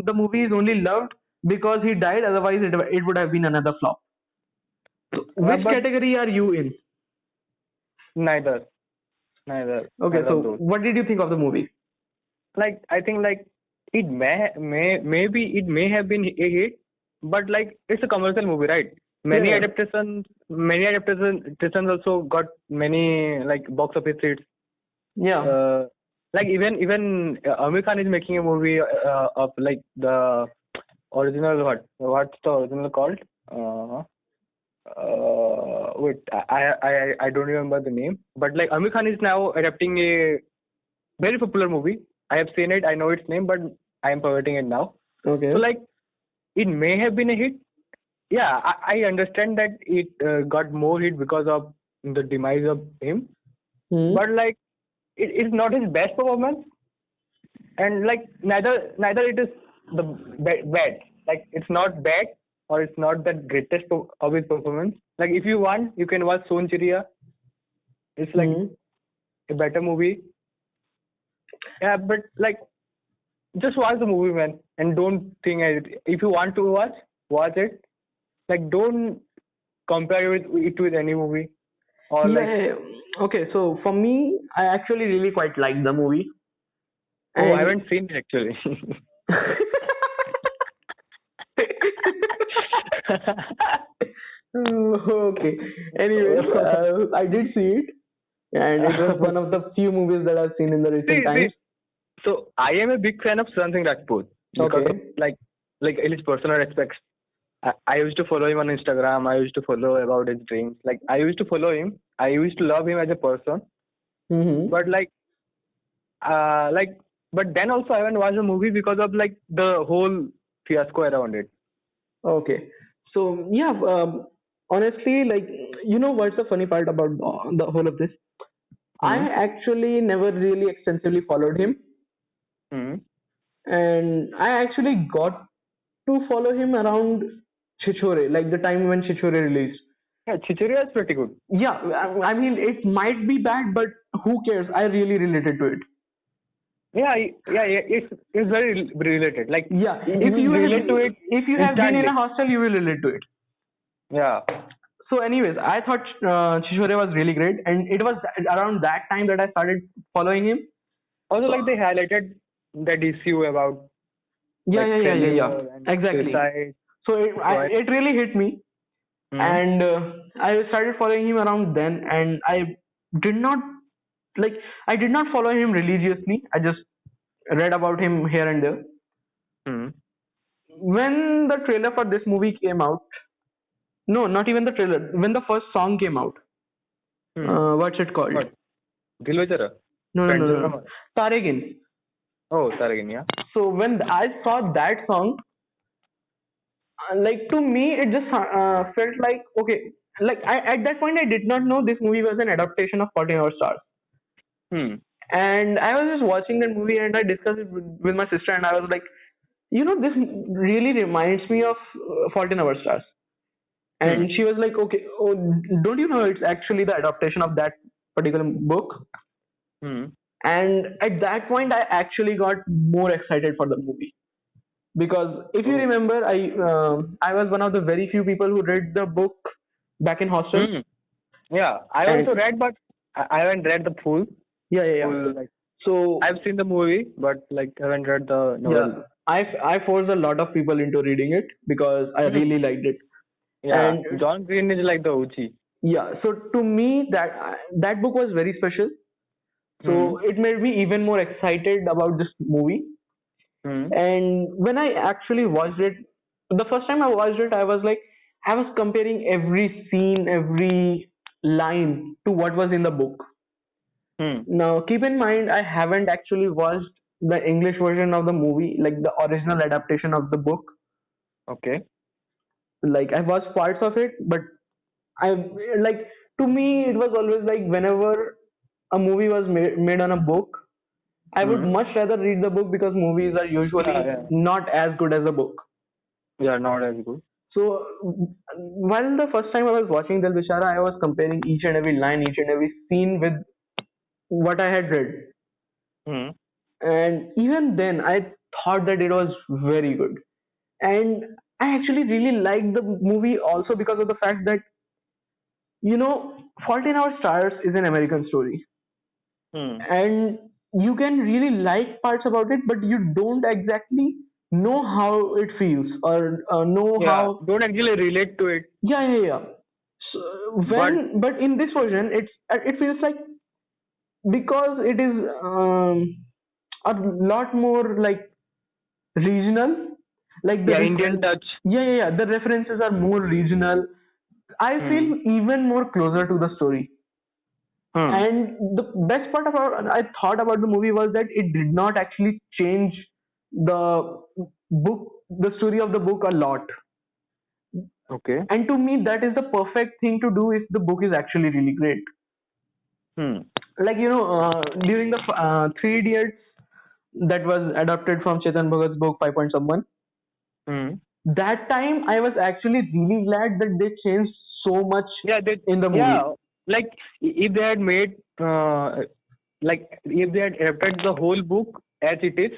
The movie is only loved because he died. Otherwise, it would have been another flop. So, which But category are you in? neither. Neither. Okay, Neither so of those. what did you think of the movie? Like I think like it maybe it may have been a hit, but like it's a commercial movie, right? Yeah, Many yeah, adaptations also got many like box office hits. yeah. Like even Amir Khan is making a movie of like the original what's the original called? Wait, I don't remember the name, but like Amir Khan is now adapting a very popular movie. I have seen it. I know its name, but I am forgetting it now. Okay. So like, it may have been a hit. Yeah, I understand that it got more hit because of the demise of him. Hmm. But like, it is not his best performance, and like neither it is the bad. Like it's not bad or it's not the greatest of his performance. Like if you want, you can watch Son Chiria. It's like Hmm. a better movie. Yeah, but like just watch the movie, man, and don't think if you want to watch it. Like don't compare it with any movie or Yeah, like. yeah, yeah. Okay, so for me, I actually really quite like the movie, Oh, I and haven't seen it actually. okay. Anyways, I did see it, and it was one of the few movies that I've seen in the recent See, times. so I am a big fan of Sushant Singh Rajput because Okay. of like his personal aspects. I used to follow him on Instagram. I used to follow about his dreams. Like I used to follow him. I used to love him as a person. Mm-hmm. But like, but then also I haven't watched the movie because of like the whole fiasco around it. Okay. So yeah, honestly, like what's the funny part about the whole of this? I Hmm. actually never really extensively followed him, Hmm. and I actually got to follow him around Chichore, like the time when Chichore released. Yeah, Chicheria is pretty good. Yeah, I mean it might be bad, but who cares? I really related to it. Yeah, yeah. It's very related. Like Yeah, you will relate to it if you have been in a instantly. hostel, you will relate to it. Yeah. So, anyways, I thought Chishore was really great, and it was around that time that I started following him. Also, like they highlighted that issue about Yeah, like yeah, yeah, yeah, yeah. failure and Exactly. suicide. So So I. it really hit me, Hmm. and I started following him around then, and did not like I did not follow him religiously. I just read about him here and there. Hmm. when the trailer for this movie came out, no, not even the trailer. When the first song came out, what's it called? What? Dilvachara? No, no, no, Friends no, of no. Summer? Taregin. Oh, Taragin, yeah. So when I saw that song, like to me, it just felt like okay. Like at that point, I did not know this movie was an adaptation of 14 Hour Stars. Hmm. And I was just watching that movie, and I discussed it with my sister, and I was like, this really reminds me of 14 Hour Stars. Hmm. And she was like, okay, oh, don't you know it's actually the adaptation of that particular book? Hmm. And at that point, I actually got more excited for the movie. Because if you Oh. remember, I was one of the very few people who read the book back in hostel. Hmm. Yeah, I And also read, but I haven't read the full. yeah. Full, like, So I've seen the movie, but like haven't read the novel. yeah, I forced a lot of people into reading it because I Hmm. really liked it. Yeah, And John Green is like the OG. yeah, so to me that book was very special. Hmm. So it made me even more excited about this movie. Hmm. And when I actually watched it, the first time I watched it, I was like, I was comparing every scene, every line to what was in the book. Hmm. Now, keep in mind, I haven't actually watched the English version of the movie, like the original adaptation of the book. Okay. Like, I watched parts of it, but I like to me, it was always like whenever a movie was made on a book, I would Hmm. much rather read the book because movies are Yeah, usually yeah. not as good as a book. Yeah, not as good. So while the first time I was watching Dil Bishara, I was comparing each and every line, each and every scene with what I had read. Hmm. And even then, I thought that it was very good. And I actually really liked the movie also because of the fact that, 14 Hour Stars is an American story. Hmm. And you can really like parts about it, but you don't exactly know how it feels or know Yeah, how. don't actually relate to it, Yeah. So but but in this version, it feels like because it is a lot more like regional, like the yeah, Indian touch. yeah. The references are more regional. I Hmm. feel even more closer to the story. Hmm. And the best part about I thought about the movie was that it did not actually change the the story of the book a lot. Okay. And to me, that is the perfect thing to do if the book is actually really great. Hmm. Like during the Three Idiots that was adapted from Chetan Bhagat's book Five Point Someone. Hmm. That time I was actually really glad that they changed so much Yeah, in the movie. yeah, like if they had made like if they had adapted the whole book as it is,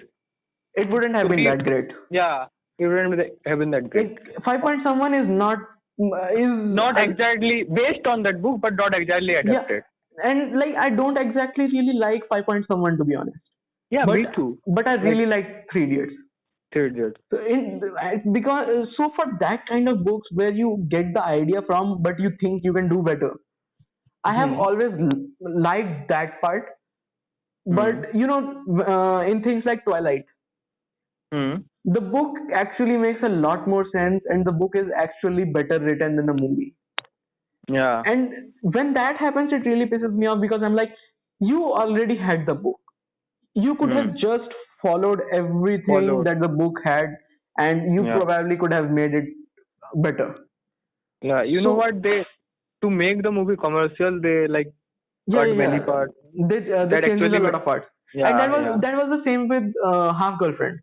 It wouldn't have been story, that great. yeah, it wouldn't have been that great. Like Five Point Someone is not is Not exactly based on that book, but not exactly yeah, adapted. and like I don't exactly really like Five Point Someone to be honest, Yeah, but me too. I Like really like Three Idiots. Third Judge. So because so for that kind of books where you get the idea from, but you think you can do better, I have Hmm. always liked that part. Hmm. But in things like Twilight, Hmm. the book actually makes a lot more sense, and the book is actually better written than the movie. Yeah. And when that happens, it really pisses me off because I'm like, you already had the book. You could Hmm. have just followed everything Followed. that the book had, and you Yeah. probably could have made it better. Yeah. You know So what? They to make the movie commercial, they like cut many yeah. parts. They That changes a actually lot made, of parts, and yeah, yeah. that was the same with Half Girlfriend.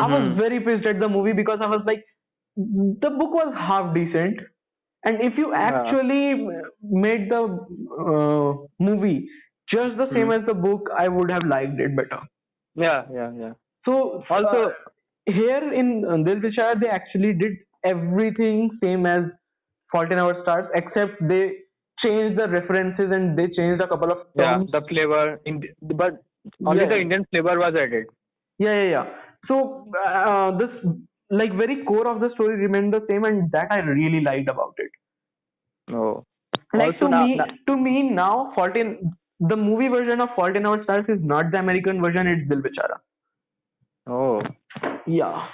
I was Hmm. very pissed at the movie because I was like, the book was half decent, and if you Yeah. actually made the movie just the Hmm. same as the book, I would have liked it better. Yeah. Yeah. Yeah. So Also, here in Dil Dishar, they actually did everything same as 14 Hour Stars, except they changed the references and they changed a couple of yeah, terms. the flavor, but only the Yeah, Indian flavor was added. yeah. So this like very core of the story remained the same, and that I really liked about it. Oh. Like Also now, to me now, 14 the movie version of 14 Hour Stars is not the American version; it's Dil Bechara. oh, Yeah.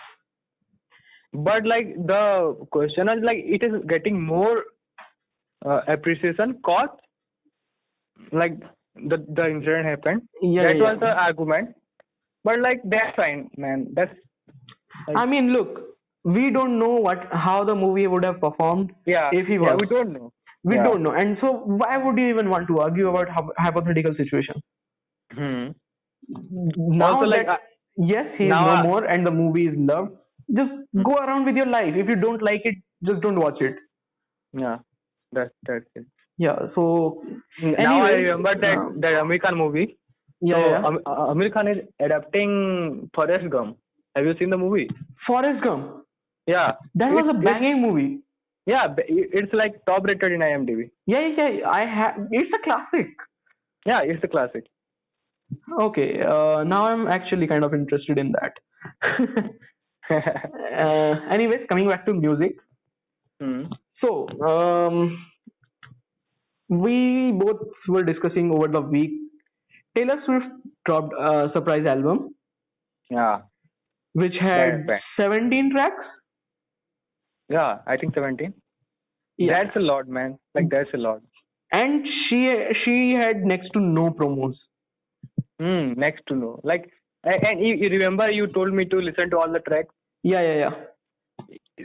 But like the question is like it is getting more appreciation cause like the incident happened. Yeah, That yeah, was the argument. But like that's fine, man. That's yeah. like I mean, look, we don't know how the movie would have performed yeah, if he yeah. was. We don't know. We Yeah. don't know, and so why would you even want to argue about hypothetical situation? Hmm. Also Now like that yes, he is now no more, and the movie is loved, just hmm, go around with your life. If you don't like it, just don't watch it. yeah, that's it. Yeah. So, Now I anyways, remember that American movie. yeah, So yeah, yeah. Amir Khan is adapting Forrest Gump. Have you seen the movie? Forrest Gump. Yeah, That was a it's banging movie. yeah, it's like top rated in IMDb. Yeah, yeah, yeah. I have. It's a classic. Yeah, it's a classic. Okay. Now I'm actually kind of interested in that. Anyways, coming back to music. Hmm. So, we both were discussing over the week. Taylor Swift dropped a surprise album Yeah, which that had bad. 17 tracks. Yeah, I think 17. Yeah, That's a lot, man. Like that's a lot. and she had next to no promos. Next to know. Like and you remember you told me to listen to all the tracks. Yeah, yeah, yeah.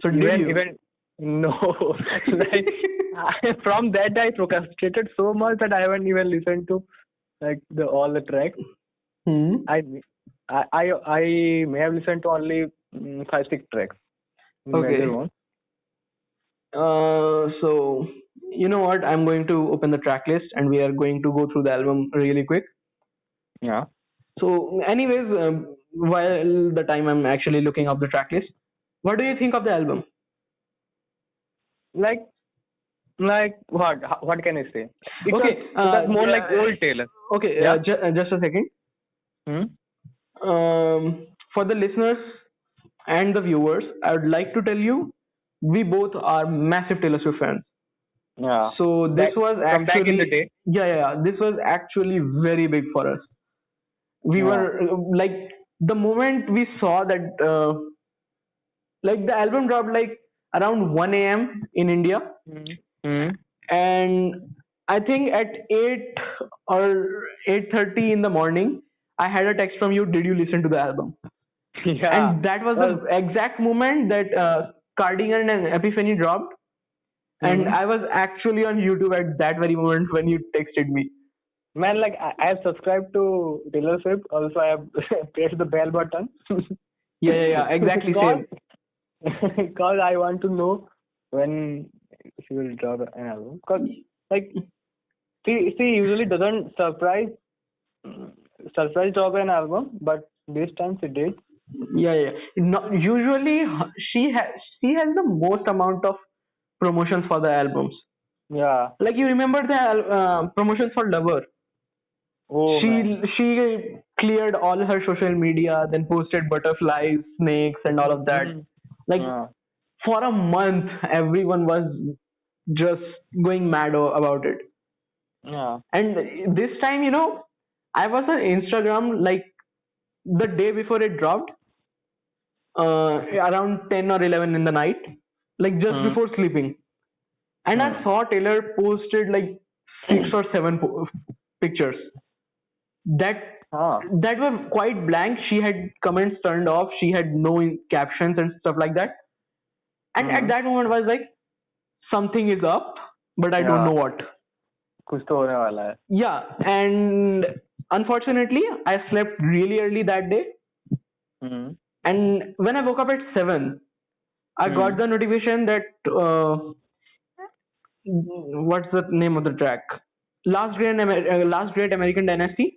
So did you? Even no, like from that I procrastinated so much that I haven't even listened to like the all the tracks. Hmm. I may have listened to only 5 6 tracks, major Okay. ones. So you know what? I'm going to open the track list and we are going to go through the album really quick. Yeah, So, anyways, while the time I'm actually looking up the track list, what do you think of the album? like what can I say? Okay. It was more like Yeah, old Taylor. okay. Yeah. Just a second. Hmm. For the listeners and the viewers, I would like to tell you, we both are massive Taylor Swift fans. Yeah. So this Back was from back in the actually, day. yeah, yeah, yeah, this was actually very big for us. We Yeah. were like the moment we saw that, like the album dropped like around 1 a.m. in India, Hmm. Hmm. and I think at 8 or 8:30 in the morning, I had a text from you. Did you listen to the album? Yeah. And that was Well. the exact moment that Cardigan and Epiphany dropped. And Hmm. I was actually on YouTube at that very moment when you texted me. Man, like I have subscribed to Taylor Swift. Also, I have pressed the bell button. Yeah, yeah, yeah, exactly because same. because I want to know when she will drop an album. Because like she usually doesn't surprise drop an album, but this time she did. Yeah, yeah. No, usually she has the most amount of promotions for the albums. Yeah. Like you remember the promotions for Lover. Oh man. She cleared all her social media, then posted butterflies, snakes, and all of that. Mm-hmm. Like Yeah. for a month, everyone was just going mad about it. Yeah. And this time, I was on Instagram like the day before it dropped, around 10 or 11 in the night, like just Hmm. before sleeping. And I Hmm. saw Taylor posted like 6 or 7 pictures that Ah. that were quite blank. She had comments turned off. She had no captions and stuff like that. And at Hmm. that moment, I was like, something is up, but I don't Yeah. know what. कुछ तो होने वाला है. Yeah, and unfortunately, I slept really early that day. Hmm. And when I woke up at 7, I Hmm. got the notification that what's the name of the track? Last Great American Dynasty.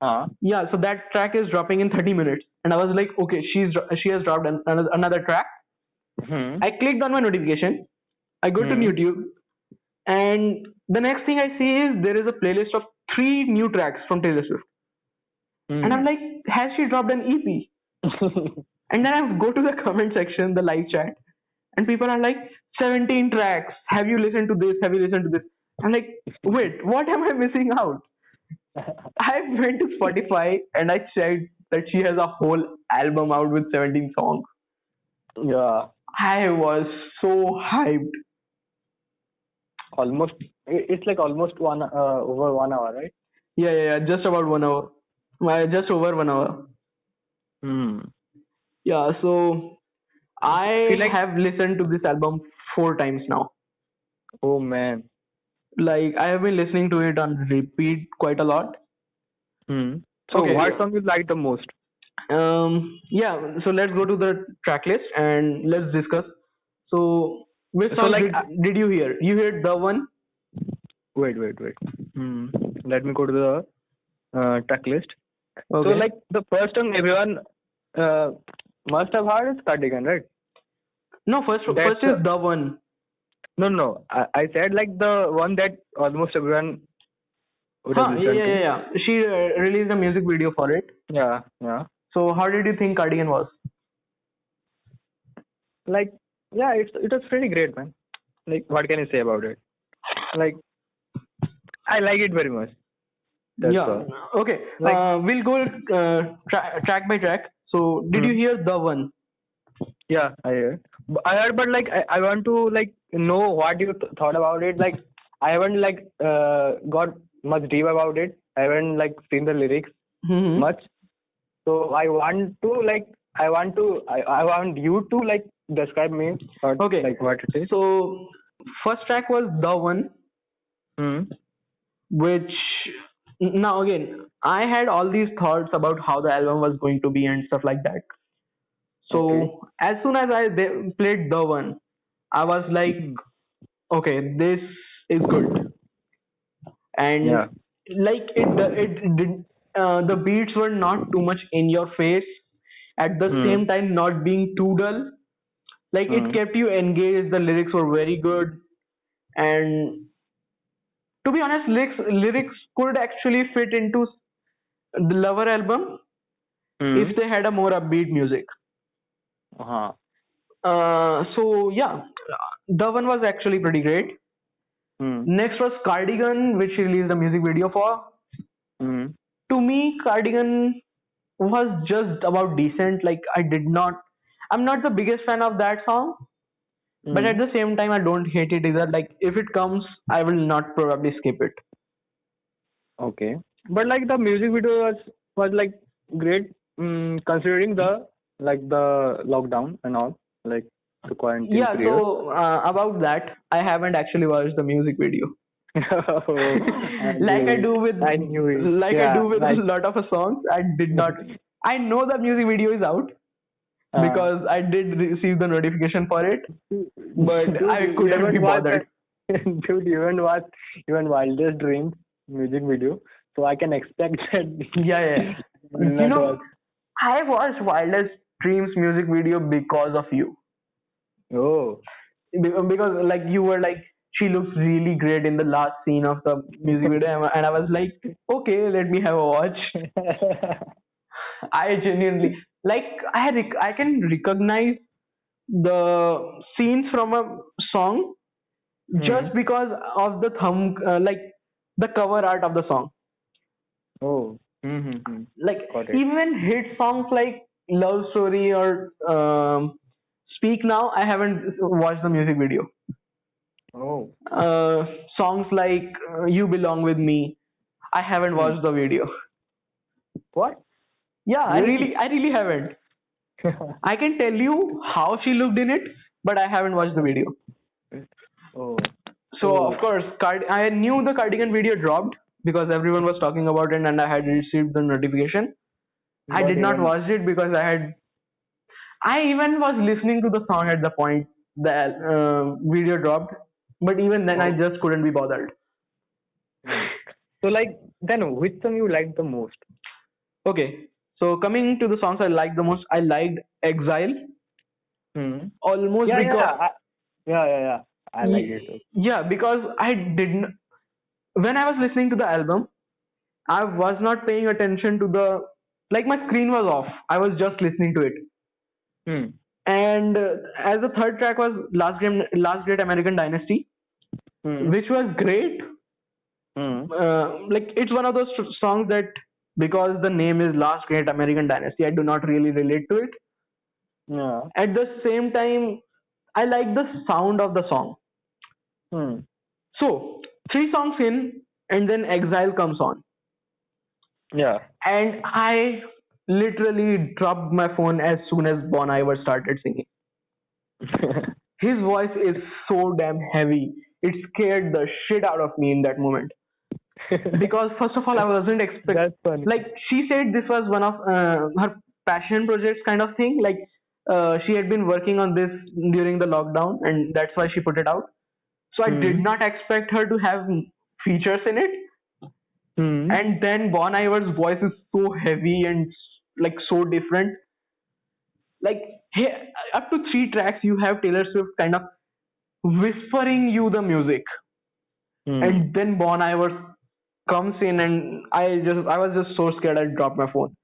Ah. Yeah, so that track is dropping in 30 minutes, and I was like, okay, she has dropped another track. Hmm. I clicked on my notification. I go to Hmm. YouTube, and the next thing I see is there is a playlist of 3 new tracks from Taylor Swift, and I'm Hmm. like, has she dropped an EP? And then I go to the comment section, the live chat, and people are like, 17 tracks. Have you listened to this? Have you listened to this? I'm like, wait, what am I missing out? I went to Spotify and I checked that she has a whole album out with 17 songs. Yeah, I was so hyped. almost. It's like almost over 1 hour, right? Yeah, just about 1 hour. Just over 1 hour. Hmm. Yeah, so Feel I like, have listened to this album 4 times now. oh man. Like I have been listening to it on repeat quite a lot. Hmm. So Okay, what song you like the most? yeah. So let's go to the track list and let's discuss. So which So songs like, did you hear? You heard the one? wait. Hmm. Let me go to the track list. So Okay. like the first song everyone uh, must have heard is Cardigan, right? No, first That's is the one. no. I said like the one that almost everyone would have Huh? listened to. Yeah. She released a music video for it. Yeah. So how did you think Cardigan was? Like, yeah, it was pretty great, man. Like, what can I say about it? Like, I like it very much. That's Yeah. all. Okay. Like, We'll go track by track. So did you hmm, hear the one? yeah, I heard. I heard, but like, I want to like know what you thought about it. Like, I haven't like got much deep about it. I haven't like seen the lyrics Hmm. much. So I want you to like describe me or Okay. like what it is. So first track was the one, Hmm. which now again I had all these thoughts about how the album was going to be and stuff like that. Okay. So as soon as played the one, I was like, Hmm. okay, this is good. And Yeah. like it did, the beats were not too much in your face, at the Hmm. same time not being too dull. Like it Hmm. kept you engaged. The lyrics were very good, and to be honest, lyrics could actually fit into the Lover album if Hmm. they had a more upbeat music. Uh-huh. So yeah, the one was actually pretty great. Hmm. Next was Cardigan, which he released a music video for. Hmm. To me, Cardigan was just about decent. Like I'm not the biggest fan of that song, but at Hmm. the same time, I don't hate it either. Like if it comes, I will not probably skip it. Okay. But like the music video was like great, considering the lockdown and all, like the quarantine Yeah. period. So about that, I haven't actually watched the music video. Oh, I like I knew it. do with I knew it. like I Yeah, do with a like lot of songs. I did not. I know the music video is out uh, because I did receive the notification for it, but dude, I you couldn't be haven't watched that. bothered. Dude, you haven't watched even Wildest Dreams music video, so I can expect that Yeah. you will You not know, watch. I watched Wildest Dreams music video because of you. Oh. Because like you were like, she looks really great in the last scene of the music video, and I was like, okay, let me have a watch. I genuinely like I can recognize the scenes from a song Hmm. just because of the like the cover art of the song. Oh. Hmm. Like Got it. even hit songs like Love Story or Speak Now, I haven't watched the music video. Oh. uh, Songs like You Belong With Me, I haven't Hmm. watched the video. What? Yeah, Really? I really haven't. I can tell you how she looked in it, but I haven't watched the video. Oh. So of So course, I knew the Cardigan video dropped because everyone was talking about it, and I had received the notification. I but did not even watch it because I even was listening to the song at the point the video dropped, but even then I oh. just couldn't be bothered. Hmm. So like then which song you like the most? Okay, so coming to the songs I liked the most, I liked Exile Hmm. almost because Yeah. I like it too. yeah, because I didn't when I was listening to the album, I was not paying attention to the like my screen was off. I was just listening to it. Hmm. And as the third track was Last Great American Dynasty, Hmm. which was great. Hmm. Like it's one of those songs that because the name is Last Great American Dynasty, I do not really relate to it. Yeah. At the same time, I like the sound of the song. Hmm. So, three songs in, and then Exile comes on. Yeah. And I literally dropped my phone as soon as Bon Iver started singing. His voice is so damn heavy. It scared the shit out of me in that moment. Because first of all, I wasn't expect, That's funny. like, she said this was one of her passion projects kind of thing. Like, she had been working on this during the lockdown, and that's why she put it out. So I did Hmm. not expect her to have features in it. Hmm. And then Bon Iver's voice is so heavy and like so different. Like, hey, up to three tracks, you have Taylor Swift kind of whispering you the music, Hmm. and then Bon Iver comes in, and I was just so scared I dropped my phone.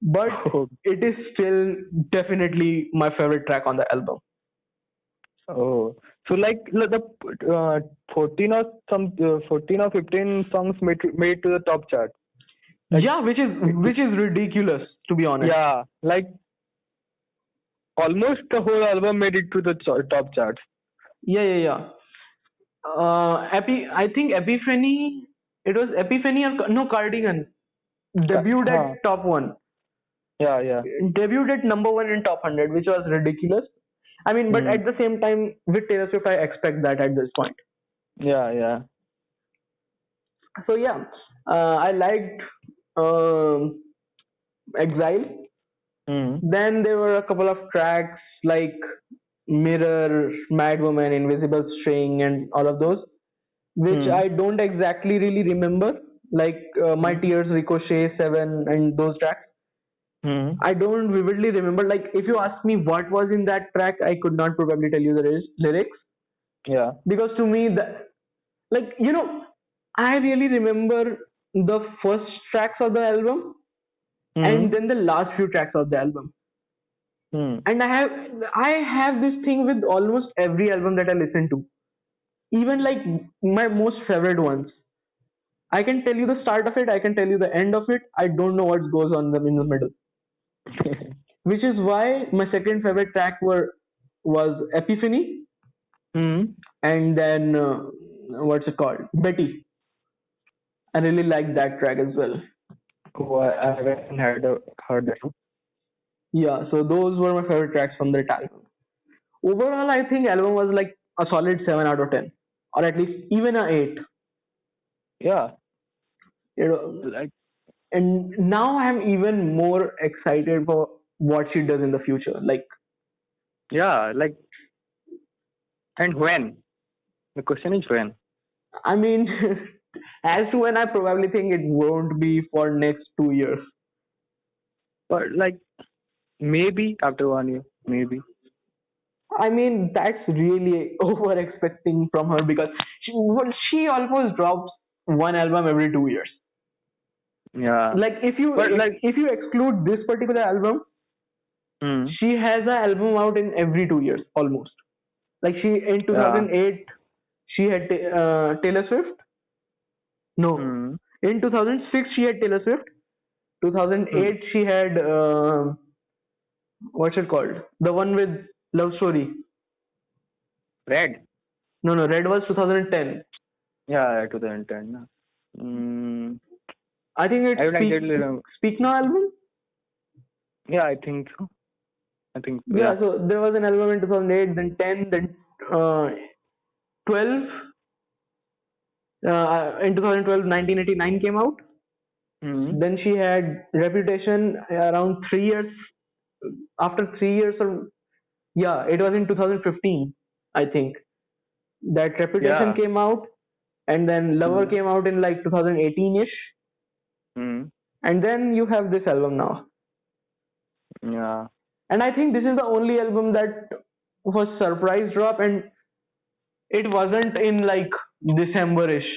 But Oh. it is still definitely my favorite track on the album. Oh. So like the 14 or 15 songs made to the top chart. Like Yeah, which is ridiculous, to be honest. yeah, like almost the whole album made it to the top charts. Yeah, yeah, yeah. I think Epiphany. It was Epiphany or no, Cardigan debuted Huh. at top one. Yeah, yeah. Debuted at number one in top 100, which was ridiculous. I mean, but Hmm. at the same time, with Taylor Swift, I expect that at this point. Yeah, yeah. So yeah, I liked um, Exile. Hmm. Then there were a couple of tracks like Mirror, Mad Woman, Invisible String, and all of those, which Hmm. I don't exactly really remember, like My Hmm. Tears, Ricochet, Seven, and those tracks. Hmm. I don't vividly remember. Like, if you ask me what was in that track, I could not probably tell you the lyrics, Yeah. because to me, like, I really remember the first tracks of the album Hmm. and then the last few tracks of the album. Hmm. And I have this thing with almost every album that I listen to, even like my most favorite ones. I can tell you the start of it, I can tell you the end of it. I don't know what goes on them in the middle, which is why my second favorite track was Epiphany, Hmm. and then what's it called, Betty. I really like that track as well. Oh, I haven't heard that. Yeah, so those were my favorite tracks from that album. Overall, I think album was like a solid 7 out of 10, or at least even a 8. Yeah. You know, Like and now I'm even more excited for what she does in the future. Like, yeah, like and when? The question is when. I mean, as to when, I probably think it won't be for next 2 years. But like maybe after 1 year, maybe. I mean, that's really over expecting from her, because she almost drops one album every 2 years. Yeah. Like, if you But like if you exclude this particular album, hmm. she has an album out in every 2 years almost. Like, she in Yeah. 2008 she had Taylor Swift. No, Hmm. in 2006 she had Taylor Swift. Hmm. 2008 she had what's it called? The one with Love Story. Red. No, no, Red was 2010. Yeah, 2010. Hmm. I think I it's don't exactly remember. Speak Now album. Yeah, I think so. I think so. Yeah, Yeah. so there was an album in 2008, then 10, then 12. In 2012, 1989 came out. Hmm. Then she had Reputation around 3 years. After 3 years, or yeah, it was in 2015, I think, that Reputation Yeah. came out, and then Lover Hmm. came out in like 2018ish, Hmm. and then you have this album now. Yeah. And I think this is the only album that was surprise drop, and it wasn't in like December-ish.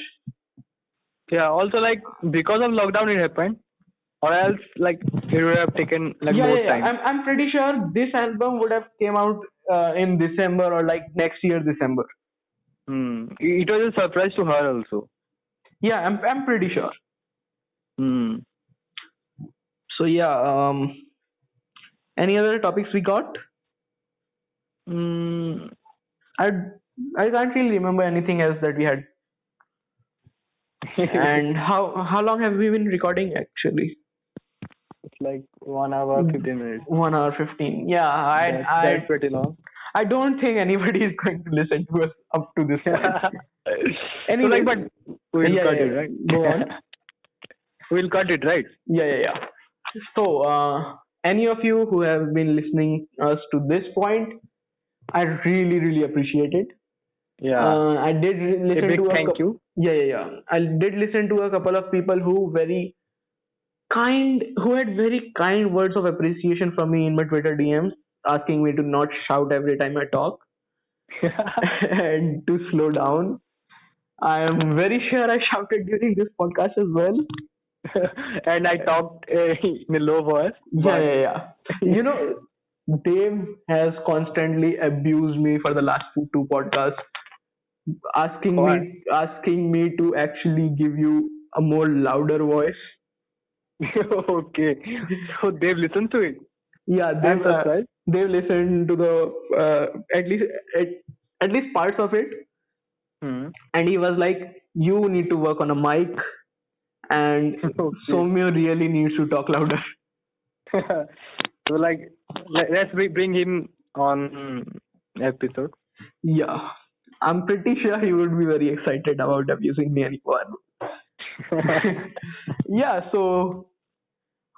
Yeah. Also, like because of lockdown, it happened, or else like it would have taken like Yeah, more yeah, yeah. time. I'm pretty sure this album would have came out in December, or like next year December. Hmm. It was a surprise to her also. Yeah, I'm pretty sure. Hmm. So yeah, Any other topics we got? Mm, I I can't really remember anything else that we had. And how long have we been recording actually? it's like 1 hour 15 minutes. 1 hour 15. Yeah, That's pretty long. I don't think anybody is going to listen to us up to this point. So like, Anyways, but we'll yeah, cut yeah, it, right? go on. We'll cut it, right? Yeah. So, any of you who have been listening us to this point, I really appreciate it. Yeah. I did A listen big to thank you. Yeah. I did listen to a couple of people who had very kind words of appreciation from me in my Twitter DMs, asking me to not shout every time I talk and to slow down. I am very sure I shouted during this podcast as well. And I talked in a low voice. Yeah. You know, Dave has constantly abused me for the last two podcasts, Why? asking me to actually give you a more louder voice. Okay. So they've listened to it. Yeah, I'm surprised. they've listened to the at least at, at least parts of it, Hmm. and he was like, "You need to work on a mic, and Okay. Somyo really needs to talk louder." So like, let's bring him on episode. Yeah, I'm pretty sure he would be very excited about abusing me anymore. Yeah, so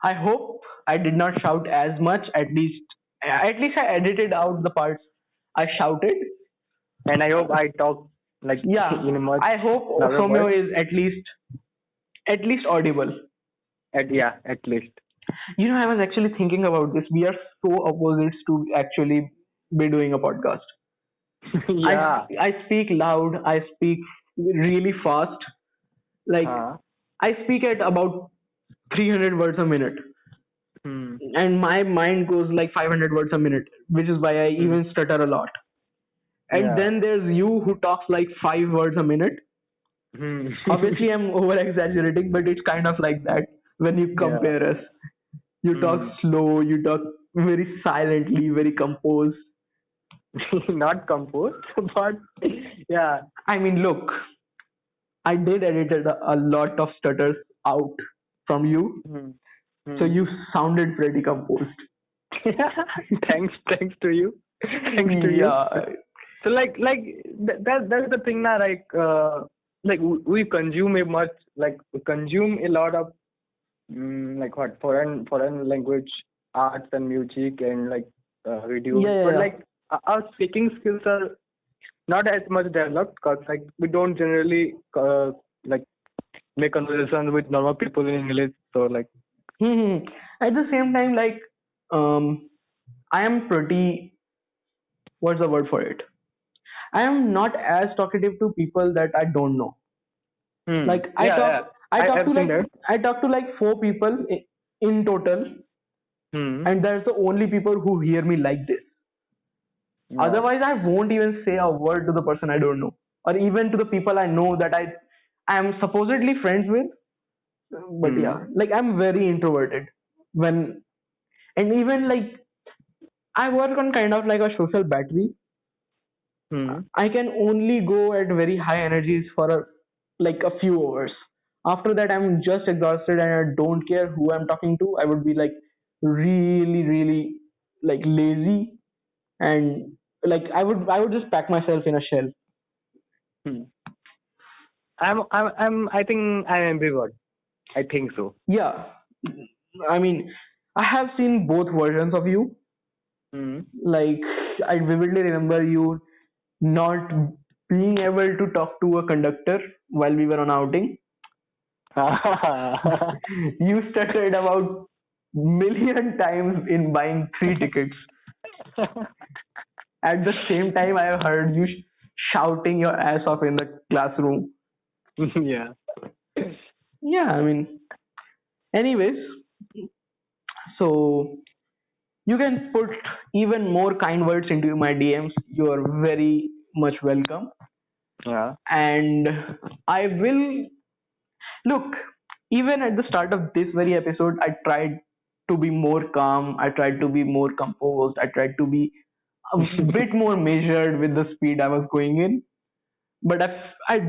I hope I did not shout as much. At least I edited out the parts I shouted. And I hope I talk like Yeah, in a much I hope louder Somyo voice. is at least audible. At least. You know, I was actually thinking about this. We are so opposites to actually be doing a podcast. Yeah. I speak loud. I speak really fast. Like Uh, I speak at about 300 words a minute, hmm. and my mind goes like 500 words a minute, which is why I Hmm. even stutter a lot. And Yeah. then there's you who talks like 5 words a minute. Hmm. Obviously, I'm over exaggerating, but it's kind of like that when you Yeah. compare us. You talk Hmm. slow, you talk very silently, very composed. Not composed, but yeah. I mean, look, I did edit a lot of stutters out from you, Hmm. so Hmm. you sounded pretty composed. Thanks to you. Thanks to you. Yeah, So that's the thing now. Like we consume we consume a lot of like what foreign language arts and music and like videos. Yeah. But like our speaking skills are not as much developed because like we don't generally like make conversations with normal people in English. So like Hmm. At the same time, like, I am pretty. What's the word for it? I am not as talkative to people that I don't know. Like yeah. I talk I've to seen like that. I talk to like 4 people in total, Hmm. and that's the only people who hear me like this. Yeah. Otherwise, I won't even say a word to the person I don't know, or even to the people I know that I am supposedly friends with. But Hmm. yeah, like I'm very introverted when, and even like I work on kind of like a social battery. Hmm. I can only go at very high energies for like a few hours. After that, I'm just exhausted and I don't care who I'm talking to. I would be like really like lazy, and like I would just pack myself in a shell. Hmm. I think I'm ambivert. I think so. Yeah, I mean, I have seen both versions of you. Hmm. Like I vividly remember you not being able to talk to a conductor while we were on outing. You stuttered about million times in buying 3 tickets. At the same time, I heard you shouting your ass off in the classroom. Yeah. Yeah, I mean, anyways, so you can put even more kind words into my DMs. You are very much welcome. Yeah. And I will look, even at the start of this very episode, I tried. to be more calm. I tried to be more composed. I tried to be a bit more measured with the speed I was going in. But I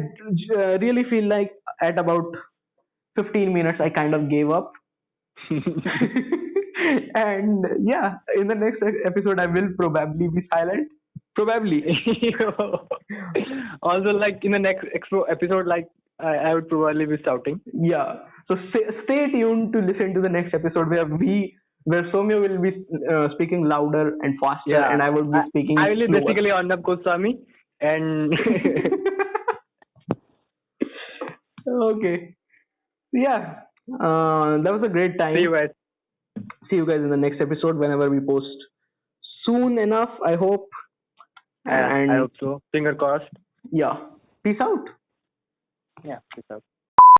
really feel like at about 15 minutes, I kind of gave up. And yeah, in the next episode, I will probably be silent. Probably. Also, like in the next episode, like I would probably be shouting. Yeah. So stay tuned to listen to the next episode where Somya will be speaking louder and faster, Yeah, and I will be speaking I will be slower. basically Arnab Goswami, and Okay. Yeah. That was a great time. see you guys. See you guys in the next episode whenever we post soon enough, I hope. Yeah, And I hope so. Finger crossed. yeah. Peace out. Yeah, peace out.